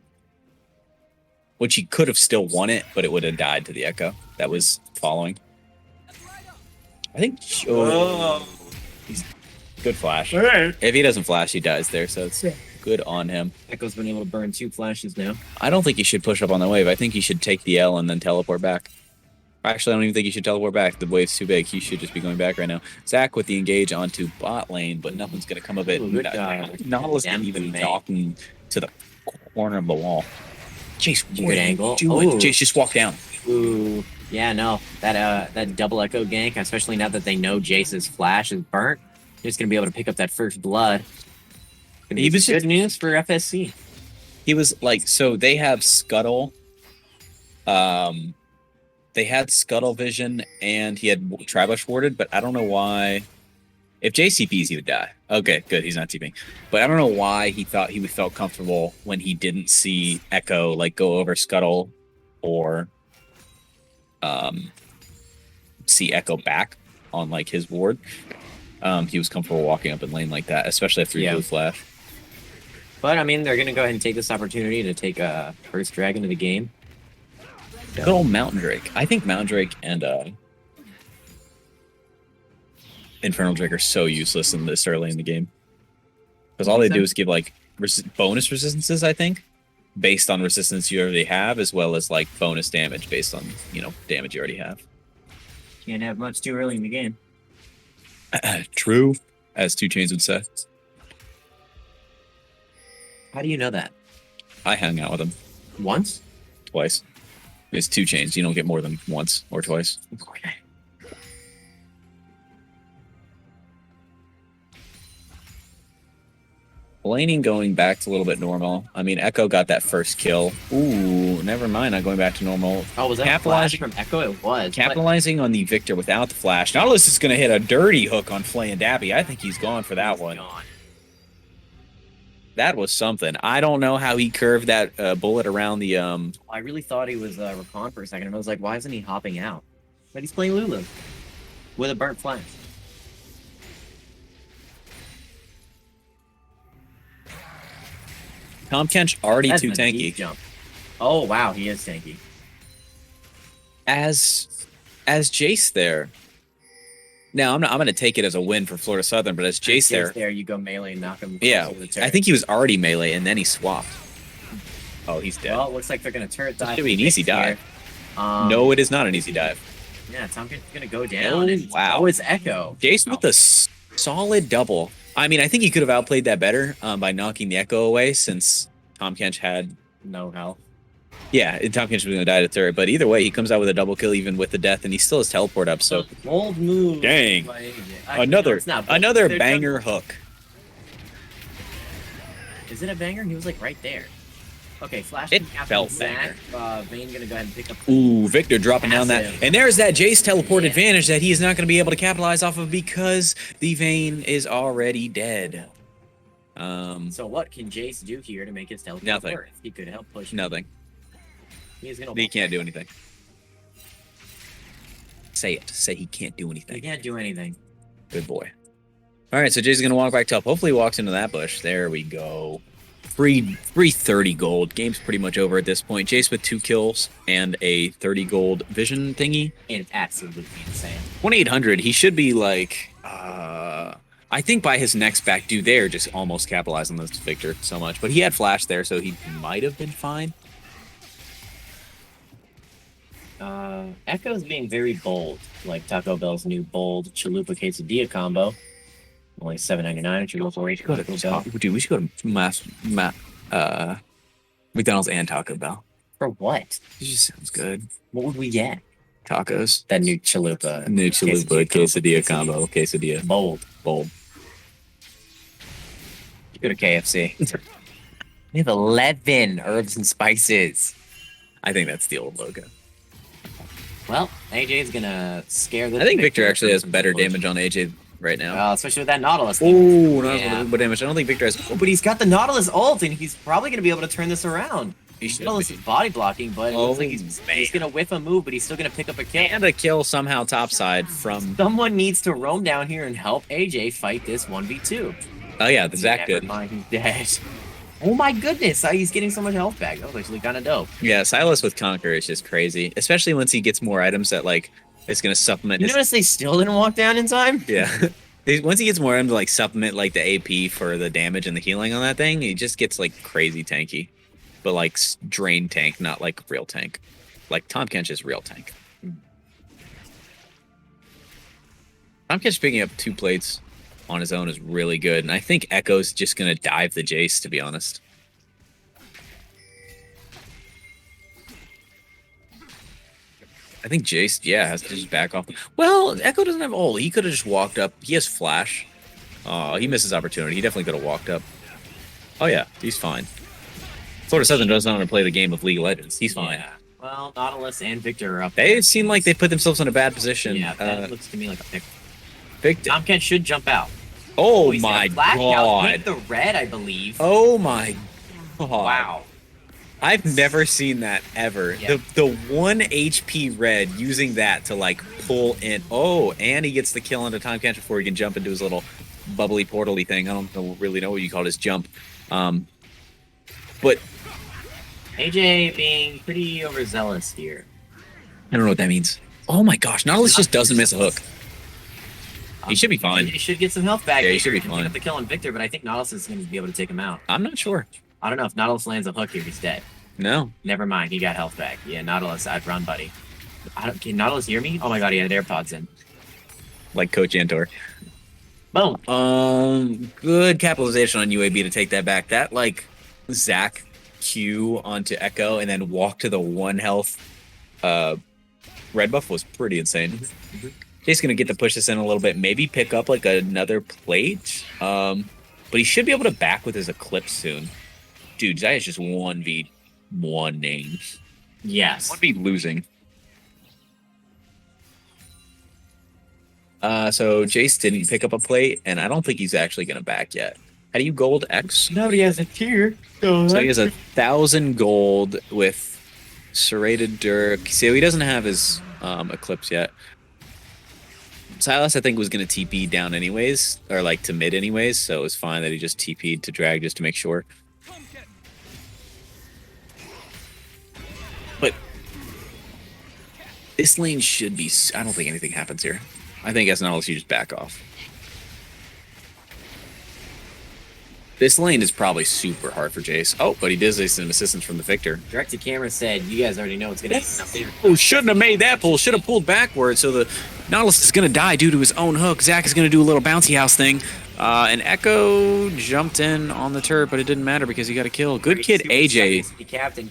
which he could have still won it, but it would have died to the Echo that was following. I think. Oh, he's good flash. If he doesn't flash, he dies there. So it's good on him. Echo's been able to burn 2 flashes now. I don't think he should push up on the wave. I think he should take the L and then teleport back. Actually, I don't even think he should teleport back. The wave's too big. He should just be going back right now. Zach with the engage onto bot lane, but nothing's going to come of it. Nautilus isn't even talking to the corner of the wall. Jace, Good angle. Jace just walked down. Ooh. Yeah, no. That double echo gank, especially now that they know Jace's flash is burnt, they're just going to be able to pick up that first blood. He was good news for FSC. He was like, so they have Scuttle. They had Scuttle Vision and he had Tribush warded, but I don't know why. If JCPs, he would die. Okay, good. He's not TPing. But I don't know why he thought he felt comfortable when he didn't see Echo like go over Scuttle or see Echo back on like his ward. He was comfortable walking up in lane like that, especially after he blew flash. But I mean, they're going to go ahead and take this opportunity to take first dragon to the game. Good old Mountain Drake. I think Mountain Drake and Infernal Drake are so useless in this early in the game. Because all they do is give like bonus resistances, I think, based on resistance you already have, as well as like bonus damage based on, damage you already have. Can't have much too early in the game. True, as 2 Chainz would say. How do you know that? I hung out with him. Once? Twice. It's 2 Chainz. You don't get more than once or twice. Okay. Laning going back to a little bit normal. I mean, Echo got that first kill. Ooh, never mind. Not going back to normal. Oh, was that a flash from Echo? It was. Capitalizing on the Victor without the flash. Nautilus is going to hit a dirty hook on Flay and Dappy. I think he's gone for that one. Gone. That was something. I don't know how he curved that bullet around the... I really thought he was Rakan for a second, and I was like, why isn't he hopping out? But he's playing Lulu with a burnt flash. Tom Kench already That's too a deep tanky. jump. Oh, wow, he is tanky. As Jace there... Now, I'm going to take it as a win for Florida Southern, but as Jace there... you go melee and knock him. Yeah, I think he was already melee, and then he swapped. Oh, he's dead. Well, it looks like they're going to turret dive. That should be an easy dive. No, it is not an easy dive. Yeah, Tom Kench is going to go down. Oh, and wow. Oh, it's Echo. Jace with a solid double. I mean, I think he could have outplayed that better by knocking the Echo away, since Tom Kench had... No health. Yeah, and Tom Kench was going to die to turret, but either way, he comes out with a double kill even with the death, and he still has teleport up, so... Bold move. Dang. Another banger hook. Is it a banger? He was like right there. Okay, flash. It felt banger. Vayne gonna go ahead and pick up. Ooh, Victor dropping down that. And there's that Jace teleport advantage that he is not going to be able to capitalize off of because the Vayne is already dead. So what can Jace do here to make his teleport Nothing. work? He could help push. Nothing. He's gonna. He can't do anything. Say it. Say he can't do anything. He can't do anything. Good boy. All right, so Jay's going to walk back top. Hopefully he walks into that bush. There we go. free 30 gold. Game's pretty much over at this point. Jace with 2 kills and a 30 gold vision thingy. And it's absolutely insane. 2800. He should be like, I think by his next back due there, just almost capitalize on this Victor so much. But he had flash there, so he might have been fine. Echo's being very bold, like Taco Bell's new bold chalupa quesadilla combo. Only $7.99. Should go for it. Dude, we should go to McDonald's and Taco Bell. For what? It just sounds good. What would we get? Tacos. That new chalupa. New chalupa quesadilla combo. Quesadilla. Bold. Bold. You go to KFC. We have 11 herbs and spices. I think that's the old logo. Well, AJ's gonna scare the. I think Victor actually has better damage on AJ right now. Especially with that Nautilus. Oh, Nautilus with damage. I don't think Victor has. Oh, but he's got the Nautilus ult, and he's probably gonna be able to turn this around. He should Nautilus is body blocking, but it looks like he's man. gonna whiff a move, but he's still gonna pick up a kill. And a kill somehow topside from. Someone needs to roam down here and help AJ fight this 1v2. Oh yeah, the Zach Never did. mind, he's dead. Oh my goodness, he's getting so much health back. That was actually kind of dope. Yeah, Silas with Conquer is just crazy, especially once he gets more items that like it's gonna supplement. You notice they still didn't walk down in time? Yeah. Once he gets more items to like supplement like the AP for the damage and the healing on that thing, he just gets like crazy tanky, but like drain tank, not like real tank. Like Tom Kench is real tank. Tom Kench picking up 2 plates on his own is really good, and I think Echo's just gonna dive the Jace, to be honest. I think Jace, yeah, has to just back off. Well, Echo doesn't have ult. He could have just walked up. He has flash. Oh, he misses opportunity. He definitely could have walked up. Oh yeah, he's fine. Florida Southern doesn't want to play the game of League of Legends. He's fine. Yeah. Well, Nautilus and Victor are up. They seem like they put themselves in a bad position. Yeah, that looks to me like a pick. Victor. Tom Kent should jump out. Oh he's my gonna flash out, god. hit the red, I believe. Oh my god. Wow. I've never seen that ever. Yeah. The 1 HP red using that to like pull in. Oh, and he gets the kill into Time Catch before he can jump into his little bubbly portally thing. I don't really know what you call his jump. But AJ being pretty overzealous here. I don't know what that means. Oh my gosh, Nautilus just doesn't miss a hook. He should be fine. He should get some health back. Yeah, he should be Pick fine. up the kill on Victor, but I think Nautilus is going to be able to take him out. I'm not sure. I don't know if Nautilus lands a hook here, he's dead. No. Never mind, he got health back. Yeah, Nautilus, I'd run, buddy. Can Nautilus hear me? Oh my god, he had AirPods in. Like Coach Antor. Boom. Good capitalization on UAB to take that back. That like Zach Q onto Echo and then walk to the 1 health red buff was pretty insane. He's gonna get to push this in a little bit, maybe pick up like another plate. But he should be able to back with his Eclipse soon. Dude, Zaya's just 1v1 names. Yes. 1v losing. So Jace didn't pick up a plate, and I don't think he's actually gonna back yet. How do you gold X? Nobody has a tier. So he has 1,000 gold with serrated Dirk. So he doesn't have his Eclipse yet. Silas, I think, was going to TP down anyways, or like to mid anyways, so it was fine that he just TP'd to drag just to make sure. But this lane should be... I don't think anything happens here. I think as Nautilus, you just back off. This lane is probably super hard for Jace. Oh, but he does get some assistance from the Victor. Direct to camera said, you guys already know what's going to happen. Oh, shouldn't have made that pull. Should have pulled backwards. So the Nautilus is going to die due to his own hook. Zach is going to do a little bouncy house thing. And Echo jumped in on the turret, but it didn't matter because he got a kill. Good kid AJ. The captain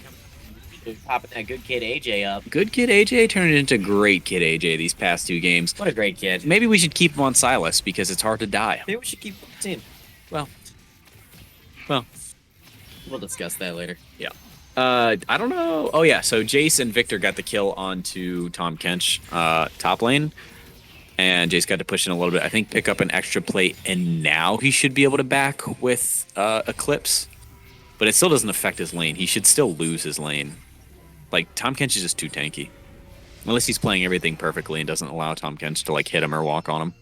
popping that good kid AJ up. Good kid AJ turned into great kid AJ these past 2 games. What a great kid. Maybe we should keep him on Silas because it's hard to die. Maybe we should keep the team. Well, we'll discuss that later. Yeah. I don't know. Oh, yeah. So Jace and Victor got the kill onto Tom Kench top lane. And Jace got to push in a little bit. I think pick up an extra plate. And now he should be able to back with Eclipse. But it still doesn't affect his lane. He should still lose his lane. Like, Tom Kench is just too tanky. Unless he's playing everything perfectly and doesn't allow Tom Kench to, like, hit him or walk on him.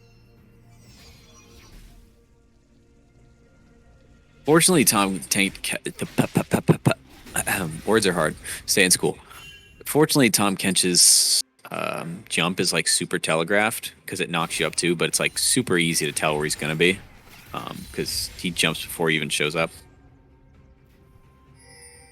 Fortunately, words are hard. Stay in school. Fortunately, Tom Kench's jump is like super telegraphed because it knocks you up too, but it's like super easy to tell where he's gonna be because he jumps before he even shows up.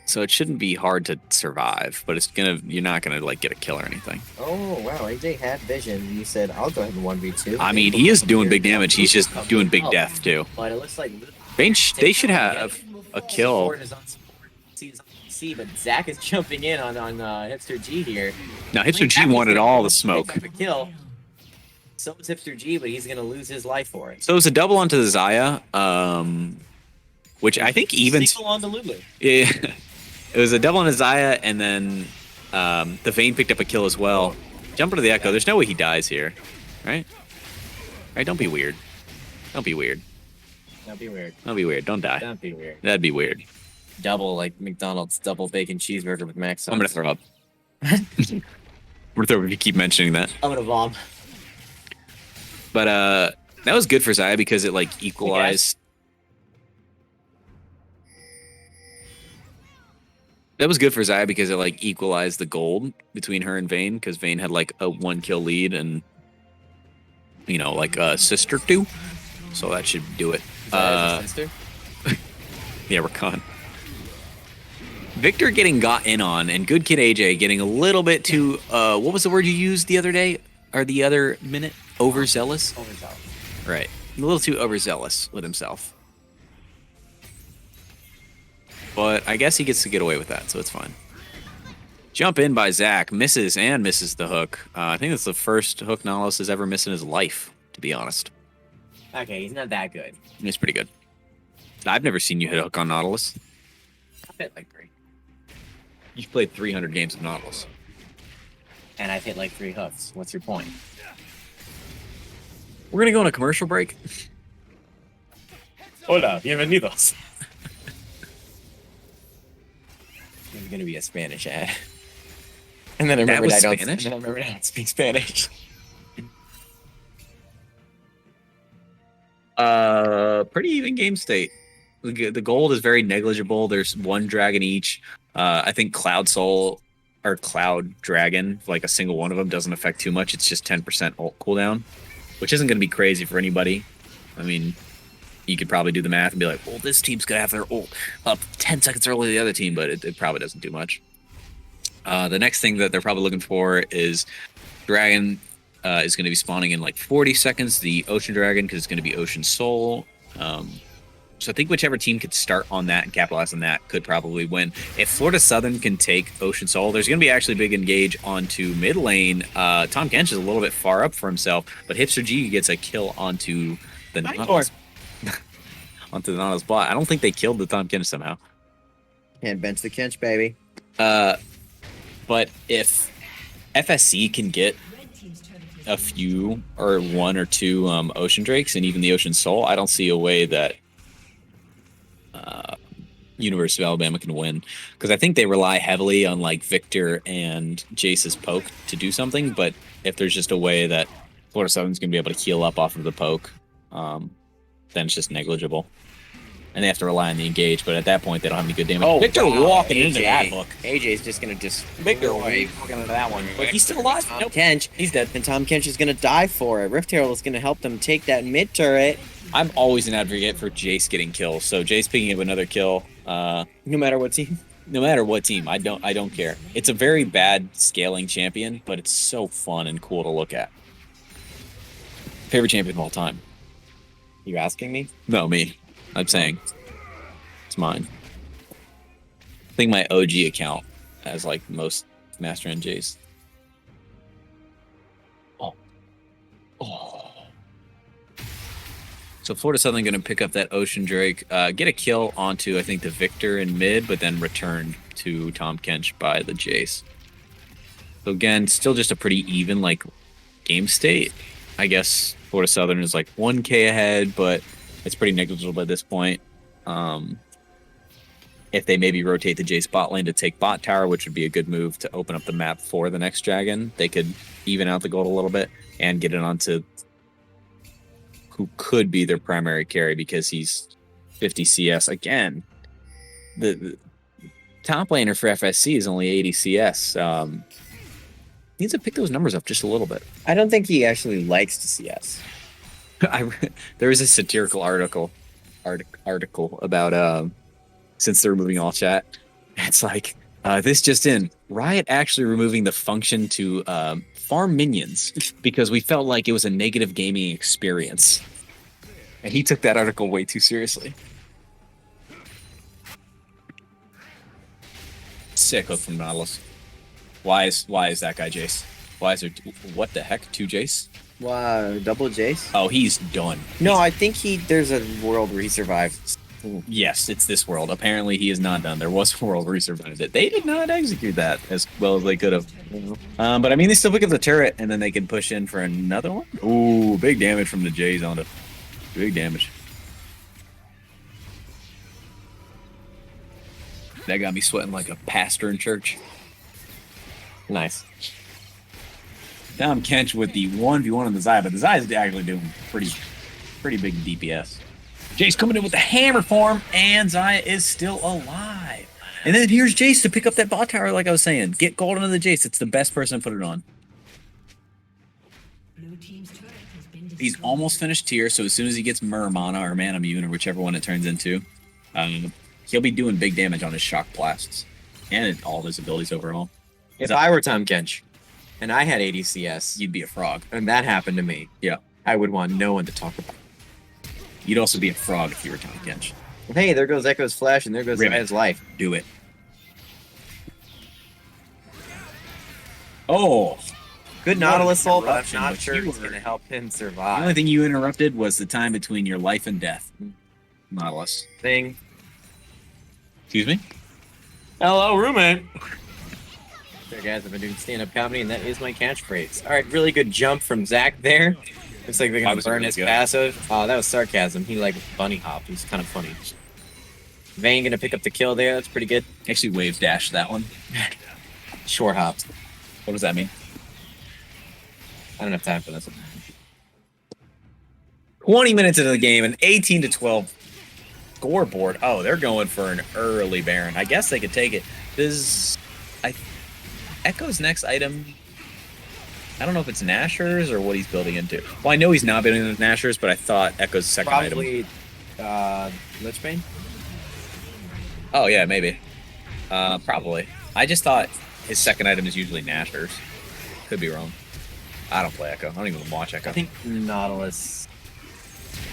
So it shouldn't be hard to survive, but you're not gonna like get a kill or anything. Oh wow, AJ had vision. You said I'll go ahead and 1v2. I mean, he is doing big damage. He's just doing big death too. But it looks like They should have a kill. See, but Zach is jumping in on Hipster G here. Now Hipster G wanted all the smoke. The kill. So is Hipster G, but he's gonna lose his life for it. So it was a double onto the Zaya, which I think even on the Lulu. Yeah, it was a double on the Zaya, and then the Vayne picked up a kill as well. Jump into the Echo. There's no way he dies here, right? Right? Don't be weird. Don't be weird. That'd be weird. Don't be weird. Don't die. That'd be weird. That'd be weird. Double like McDonald's double bacon cheeseburger with mac sauce. I'm gonna throw up. I'm gonna throw up if you keep mentioning that. I'm gonna vom. But that was good for Zaya because it like equalized. That was good for Zaya because it like equalized the gold between her and Vayne because Vayne had like a 1 kill lead and like a sister too. So that should do it. Sister? Yeah, we're gone. Victor getting got in on, and Good Kid AJ getting a little bit too, what was the word you used the other day? Or the other minute? Overzealous? Overzealous. Right. A little too overzealous with himself. But I guess he gets to get away with that, so it's fine. Jump in by Zach. Misses the hook. I think it's the first hook Nautilus has ever missed in his life, to be honest. Okay, he's not that good. He's pretty good. I've never seen you hit a hook on Nautilus. I've hit like 3. You've played 300 games of Nautilus. And I've hit like 3 hooks. What's your point? We're going to go on a commercial break. Hola, bienvenidos. There's going to be a Spanish ad. And then I remembered I don't speak Spanish. Pretty even game state. The gold is very negligible. There's 1 dragon each. I think Cloud Soul or Cloud Dragon, like a single one of them, doesn't affect too much. It's just 10% ult cooldown, which isn't going to be crazy for anybody. I mean, you could probably do the math and be like, well, this team's going to have their ult up 10 seconds early to the other team, but it probably doesn't do much. The next thing that they're probably looking for is Dragon is going to be spawning in like 40 seconds. The Ocean Dragon, because it's going to be Ocean Soul. So I think whichever team could start on that and capitalize on that could probably win. If Florida Southern can take Ocean Soul, there's going to be actually big engage onto mid lane. Tom Kench is a little bit far up for himself, but Hipster G gets a kill onto the Nautilus. Onto the Nautilus bot. I don't think they killed the Tom Kench somehow. Can't bench the Kench, baby. But if FSC can get a few or 1 or 2 Ocean Drakes and even the Ocean Soul, I don't see a way that University of Alabama can win, because I think they rely heavily on like Victor and Jace's poke to do something. But if there's just a way that Florida Southern's gonna be able to heal up off of the poke, then it's just negligible, and they have to rely on the engage. But at that point, they don't have any good damage. Oh, Victor wow. walking AJ, into that hook. AJ's just gonna Victor walking into that one, but he's still alive. Nope. Kench, he's dead, and Tom Kench is gonna die for it. Rift Herald is gonna help them take that mid turret. I'm always an advocate for Jace getting kills. So Jace picking up another kill, no matter what team. No matter what team, I don't care. It's a very bad scaling champion, but it's so fun and cool to look at. Favorite champion of all time. You asking me? No, me. I'm saying it's mine. I think my OG account has like most Master and Jace. Oh. So Florida Southern going to pick up that Ocean Drake, get a kill onto, I think, the Victor in mid, but then return to Tom Kench by the Jace. So again, still just a pretty even like game state. I guess Florida Southern is like 1K ahead, but it's pretty negligible at this point. If they maybe rotate the Jace bot lane to take bot tower, which would be a good move to open up the map for the next dragon, they could even out the gold a little bit and get it onto who could be their primary carry, because he's 50 CS again. The top laner for FSC is only 80 CS. Needs to pick those numbers up just a little bit. I don't think he actually likes to CS. There was a satirical article about since they're removing all chat. It's like this just in: Riot actually removing the function to farm minions because we felt like it was a negative gaming experience, and he took that article way too seriously. Sick hook from Nautilus. Why is that guy Jace? Why is there what the heck? 2 Jace? Wow, double Jace? Oh, he's done. No, I think there's a world where he survived. Yes, it's this world. Apparently, he is not done. There was a world where he survived it. They did not execute that as well as they could have. But I mean, they still pick up the turret, and then they can push in for another one. Ooh, big damage from the Jays on it. Big damage. That got me sweating like a pastor in church. Nice. Tom Kench with the 1v1 on the Zai, but the Zai is actually doing pretty big DPS. Jace coming in with the hammer form, and Zaya is still alive. And then here's Jace to pick up that bot tower, like I was saying. Get gold into the Jace. It's the best person to put it on. Blue team's turret has been destroyed. He's almost finished tier, so as soon as he gets Myrrh Mana or Mana Immune or whichever one it turns into, he'll be doing big damage on his shock blasts and all of his abilities overall. If I were Tom Kench and I had 80 CS, You'd be a frog. and that happened to me, Yeah. I would want no one to talk about. You'd also be a frog if you were Tom Kench. Hey, there goes Echo's flash, and there goes Ribbit. Zaya's life. Do it. Oh, Good Nautilus ult, but I'm interruption, not but sure you it's were- going to help him the survive. only thing you interrupted was the time between your life and death. Nautilus. thing. Excuse me? Hello, roommate. There, guys, I've been doing stand-up comedy, and that is my catchphrase. All right, really good jump from Zach there. Looks like they're That going was to burn really his good. passive. Oh, that was sarcasm. He, like, bunny hopped. He's kind of funny. Vayne going to pick up the kill there. That's pretty good. Actually, wave dash that one. Short hopped. What does that mean? I don't have time for this. 20 minutes into the game, an 18-12 scoreboard. Oh, they're going for an early Baron. I guess they could take it. Echo's next item, I don't know if it's Nashers or what he's building into. Well, I know he's not building into Nashers, but I thought Echo's second item. Probably Lichbane? Oh, yeah, maybe. Probably. I just thought his second item is usually Nashers. Could be wrong. I don't play Echo. I don't even watch Echo. I think Nautilus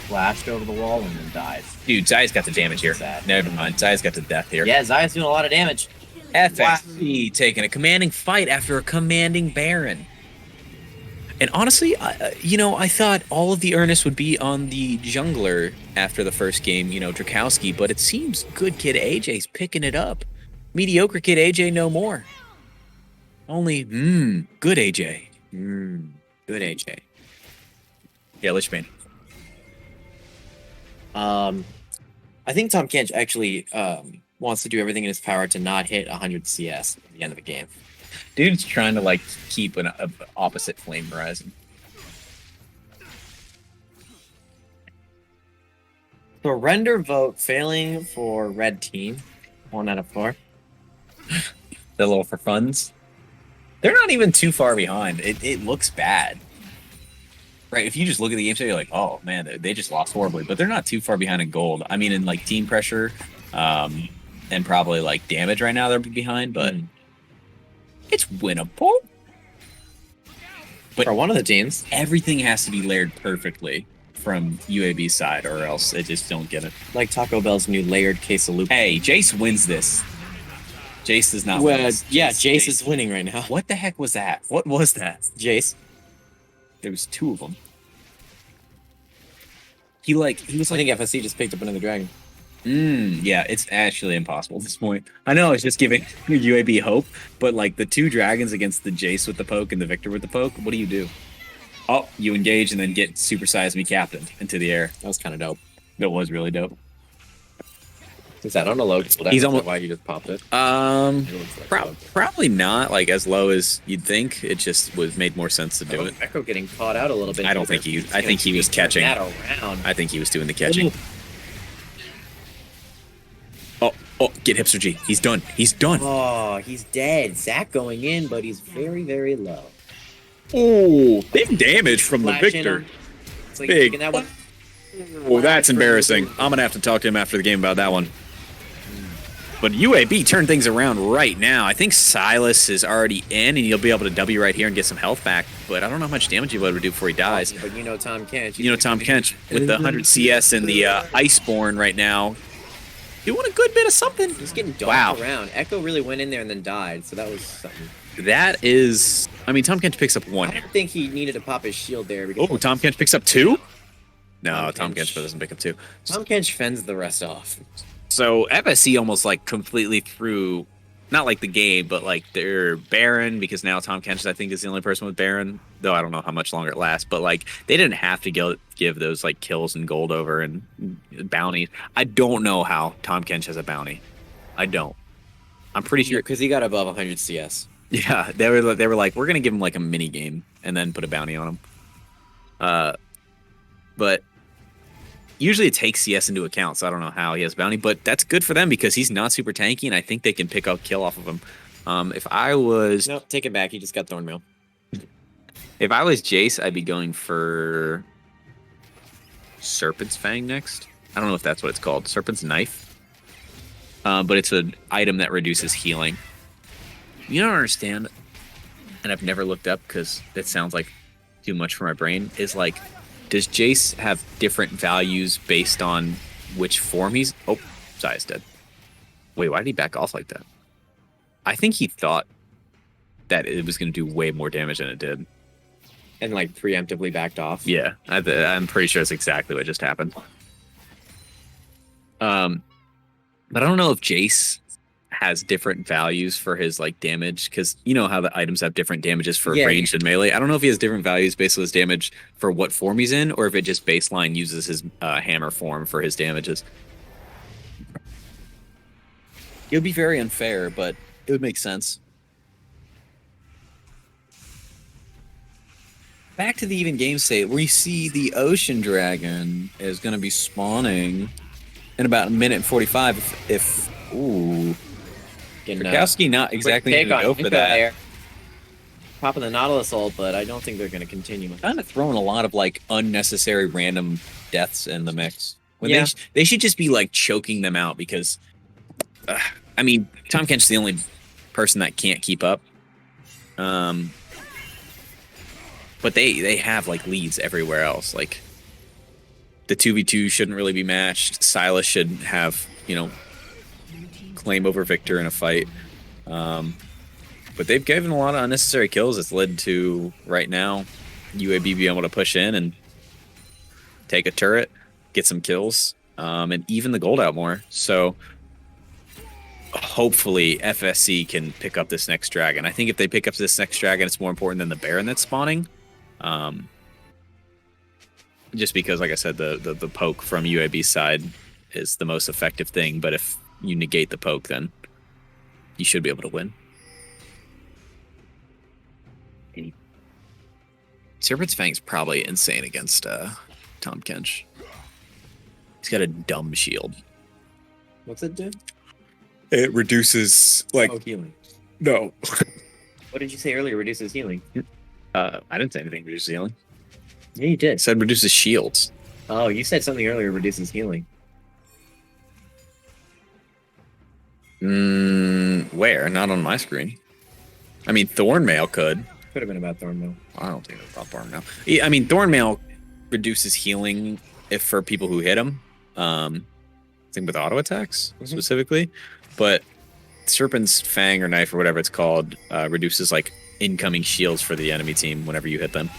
flashed over the wall and then died. Dude, Zai's got the damage here. Sad. Never mind. Zai's got the death here. Yeah, Zaya's doing a lot of damage. FSC taking a commanding fight after a commanding Baron. And honestly, I thought all of the earnest would be on the jungler after the first game, Drakowski, but it seems good kid AJ's picking it up. Mediocre kid AJ no more. Only, good AJ. Good AJ. Yeah, Lichbane. I think Tom Kench actually wants to do everything in his power to not hit 100 CS at the end of the game. Dude's trying to, keep an opposite flame horizon. Surrender vote failing for red team. 1 out of 4. The little for funds. They're not even too far behind. It looks bad. Right, if you just look at the game state, you're like, oh man, they just lost horribly. But they're not too far behind in gold. I mean, in team pressure, and probably damage right now they're behind, but it's winnable. But For one of the teams. everything has to be layered perfectly from UAB's side, or else they just don't get it. Like Taco Bell's new layered quesalupa. Hey, Jace wins this. Jace does not win. Well, this. yeah, Jace is winning right now. What the heck was that? What was that? Jace. There was 2 of them. He was I think FSC just picked up another dragon. yeah, it's actually impossible at this point. I know it's just giving UAB hope, but the 2 dragons against the Jace with the poke and the Victor with the poke, what do? Oh, you engage and then get supersized me captained into the air. That was kind of dope. That was really dope. Is that on a low? He's almost- why you just popped it. It looks like low. Probably not as low as you'd think. It just made more sense to do it. Echo getting caught out a little bit. I don't think I think he was catching. That around. I think he was doing the catching. Oh, get Hipster G. He's done. He's done. Oh, he's dead. Zach going in, but he's very, very low. Oh, big damage from the Flash in Victor. him. It's like Big. taking that one. Oh, that's embarrassing. I'm going to have to talk to him after the game about that one. But UAB turned things around right now. I think Silas is already in, and he'll be able to W right here and get some health back. But I don't know how much damage he'll be able to do before he dies. But you know Tom Kench. You know Tom Kench with the 100 CS and the Iceborne right now. Doing a good bit of something. He's getting donked around. Echo really went in there and then died, so that was something. That is... I mean, Tom Kench picks up one. I don't think he needed to pop his shield there. Oh, Tom Kench picks up two? No, Tom Kench doesn't pick up two. Tom Kench fends the rest off. So FSC almost like completely threw, not like the game, but like their Baron, because now Tom Kench, I think, is the only person with Baron, though I don't know how much longer it lasts, but like they didn't have to give those like kills and gold over and bounties. I don't know how Tom Kench has a bounty. I don't. I'm pretty sure because he got above 100 CS. Yeah, they were like, we're gonna give him like a mini game and then put a bounty on him. But usually it takes CS into account, so I don't know how he has bounty, but that's good for them because he's not super tanky, and I think they can pick up kill off of him. If I was... Nope, take it back. He just got Thornmail. If I was Jace, I'd be going for Serpent's Fang next. I don't know if that's what it's called. Serpent's Knife. But it's an item that reduces healing. You don't understand, and I've never looked up because that sounds like too much for my brain, is like, does Jace have different values based on which form he's... Oh, Zaya's dead. Wait, why did he back off like that? I think he thought that it was going to do way more damage than it did. And, like, preemptively backed off. Yeah, I'm pretty sure that's exactly what just happened. But I don't know if Jace has different values for his like damage, because you know how the items have different damages for ranged and melee. I don't know if he has different values based on his damage for what form he's in, or if it just baseline uses his hammer form for his damages. It would be very unfair, but it would make sense. Back to the even game state, we see the Ocean Dragon is going to be spawning in about a minute and 45. If ooh. Krakowski not exactly going to go for that. There. Popping the Nautilus ult, but I don't think they're going to continue. Kind of throwing a lot of like unnecessary random deaths in the mix. When yeah. They should just be like choking them out because, I mean, Tom Kench's the only person that can't keep up. But they have like leads everywhere else. Like the 2v2 shouldn't really be matched. Silas should have, you know, claim over Victor in a fight. But they've given a lot of unnecessary kills. It's led to, right now, UAB being able to push in and take a turret, get some kills, and even the gold out more. So hopefully FSC can pick up this next dragon. I think if they pick up this next dragon, it's more important than the Baron that's spawning. Just because, like I said, the poke from UAB's side is the most effective thing. But if you negate the poke, then you should be able to win. Serpent's Fang's probably insane against Tom Kench. He's got a dumb shield. What's it do? It reduces, like... Oh, healing. No. What did you say earlier? Reduces healing. I didn't say anything reduces healing. Yeah, you did. I said reduces shields. Oh, you said something earlier, reduces healing. Where? Not on my screen. I mean, Thornmail could. Could have been about Thornmail. I don't think it was about Thornmail. Yeah, I mean, Thornmail reduces healing if for people who hit him. I think with auto attacks specifically. But Serpent's Fang or Knife or whatever it's called reduces like incoming shields for the enemy team whenever you hit them.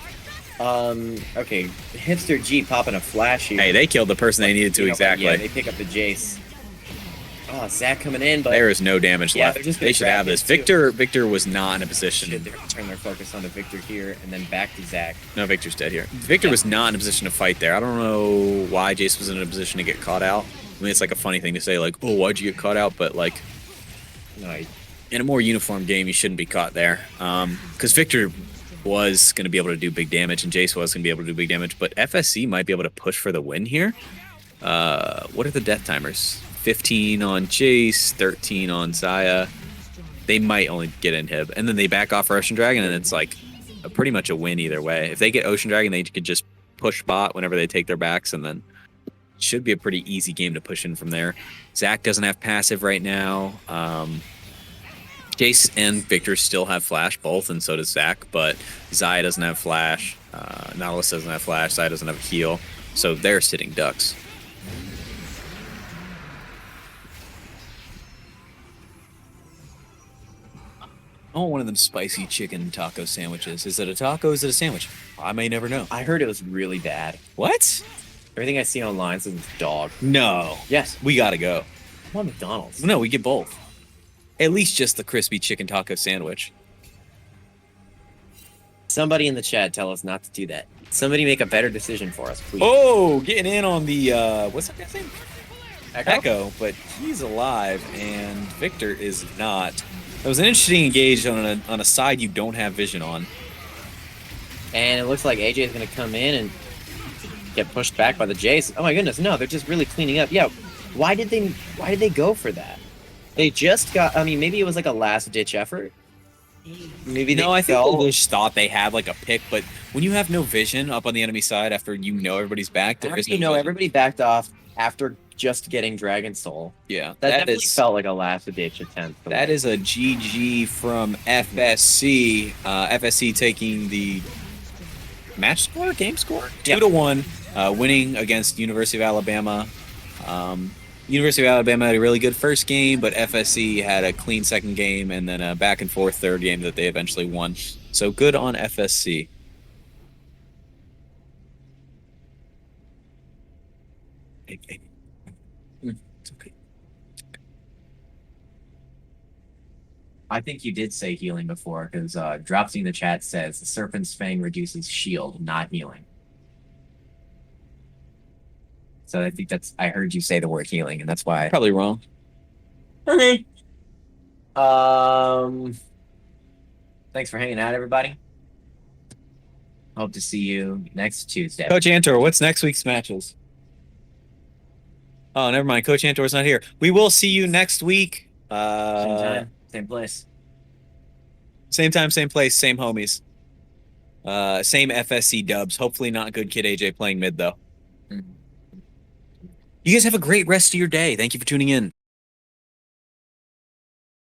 Okay. Hipster G popping a flash here. Hey, they killed the person they needed to, exactly. Yeah, they pick up the Jace. Oh, Zach coming in, but there is no damage left. They should have this. Victor was not in a position. They're going to turn their focus onto Victor here and then back to Zach. No, Victor's dead here. Victor was not in a position to fight there. I don't know why Jace was in a position to get caught out. I mean, it's like a funny thing to say, like, oh, why'd you get caught out? But, like, no, in a more uniform game, you shouldn't be caught there. Because Victor was going to be able to do big damage, and Jace was going to be able to do big damage. But FSC might be able to push for the win here. What are the death timers? 15 on Jace, 13 on Zaya. They might only get inhib, and then they back off Ocean Dragon, and it's like pretty much a win either way. If they get Ocean Dragon, they could just push bot whenever they take their backs, and then it should be a pretty easy game to push in from there. Zach doesn't have passive right now. Jace and Victor still have flash both, and so does Zach, but Zaya doesn't have flash. Nautilus doesn't have flash. Zaya doesn't have a heal, so they're sitting ducks. I want one of them spicy chicken taco sandwiches. Is it a taco? Is it a sandwich? I may never know. I heard it was really bad. What? Everything I see online says it's dog. No. Yes. We gotta go. I want McDonald's. No, we get both. At least just the crispy chicken taco sandwich. Somebody in the chat tell us not to do that. Somebody make a better decision for us, please. Oh, getting in on the, what's that guy's name? Echo? But he's alive, and Victor is not. That was an interesting engage on a side you don't have vision on. And it looks like AJ is going to come in and get pushed back by the Jace. Oh my goodness, no, they're just really cleaning up. Yeah, why did they go for that? They just got, I mean, maybe it was like a last-ditch effort. Maybe they I think they just thought they had like a pick, but when you have no vision up on the enemy side after you know everybody's back, there is no vision. Everybody backed off after just getting Dragon Soul. Yeah, that definitely felt like a last-ditch attempt. That is a GG from FSC. FSC taking the match score, game score, 2-1, winning against University of Alabama. University of Alabama had a really good first game, but FSC had a clean second game and then a back and forth third game that they eventually won. So good on FSC. Hey. It's okay. I think you did say healing before, because Dropsy in the chat says the Serpent's Fang reduces shield, not healing. So I think I heard you say the word healing, and that's why. Probably wrong. Okay. Thanks for hanging out, everybody. Hope to see you next Tuesday. Coach Antor, what's next week's matches? Oh, never mind. Coach Antor's not here. We will see you next week. Same time, same place. Same time, same place, same homies. Same FSC dubs. Hopefully not Good Kid AJ playing mid, though. You guys have a great rest of your day. Thank you for tuning in.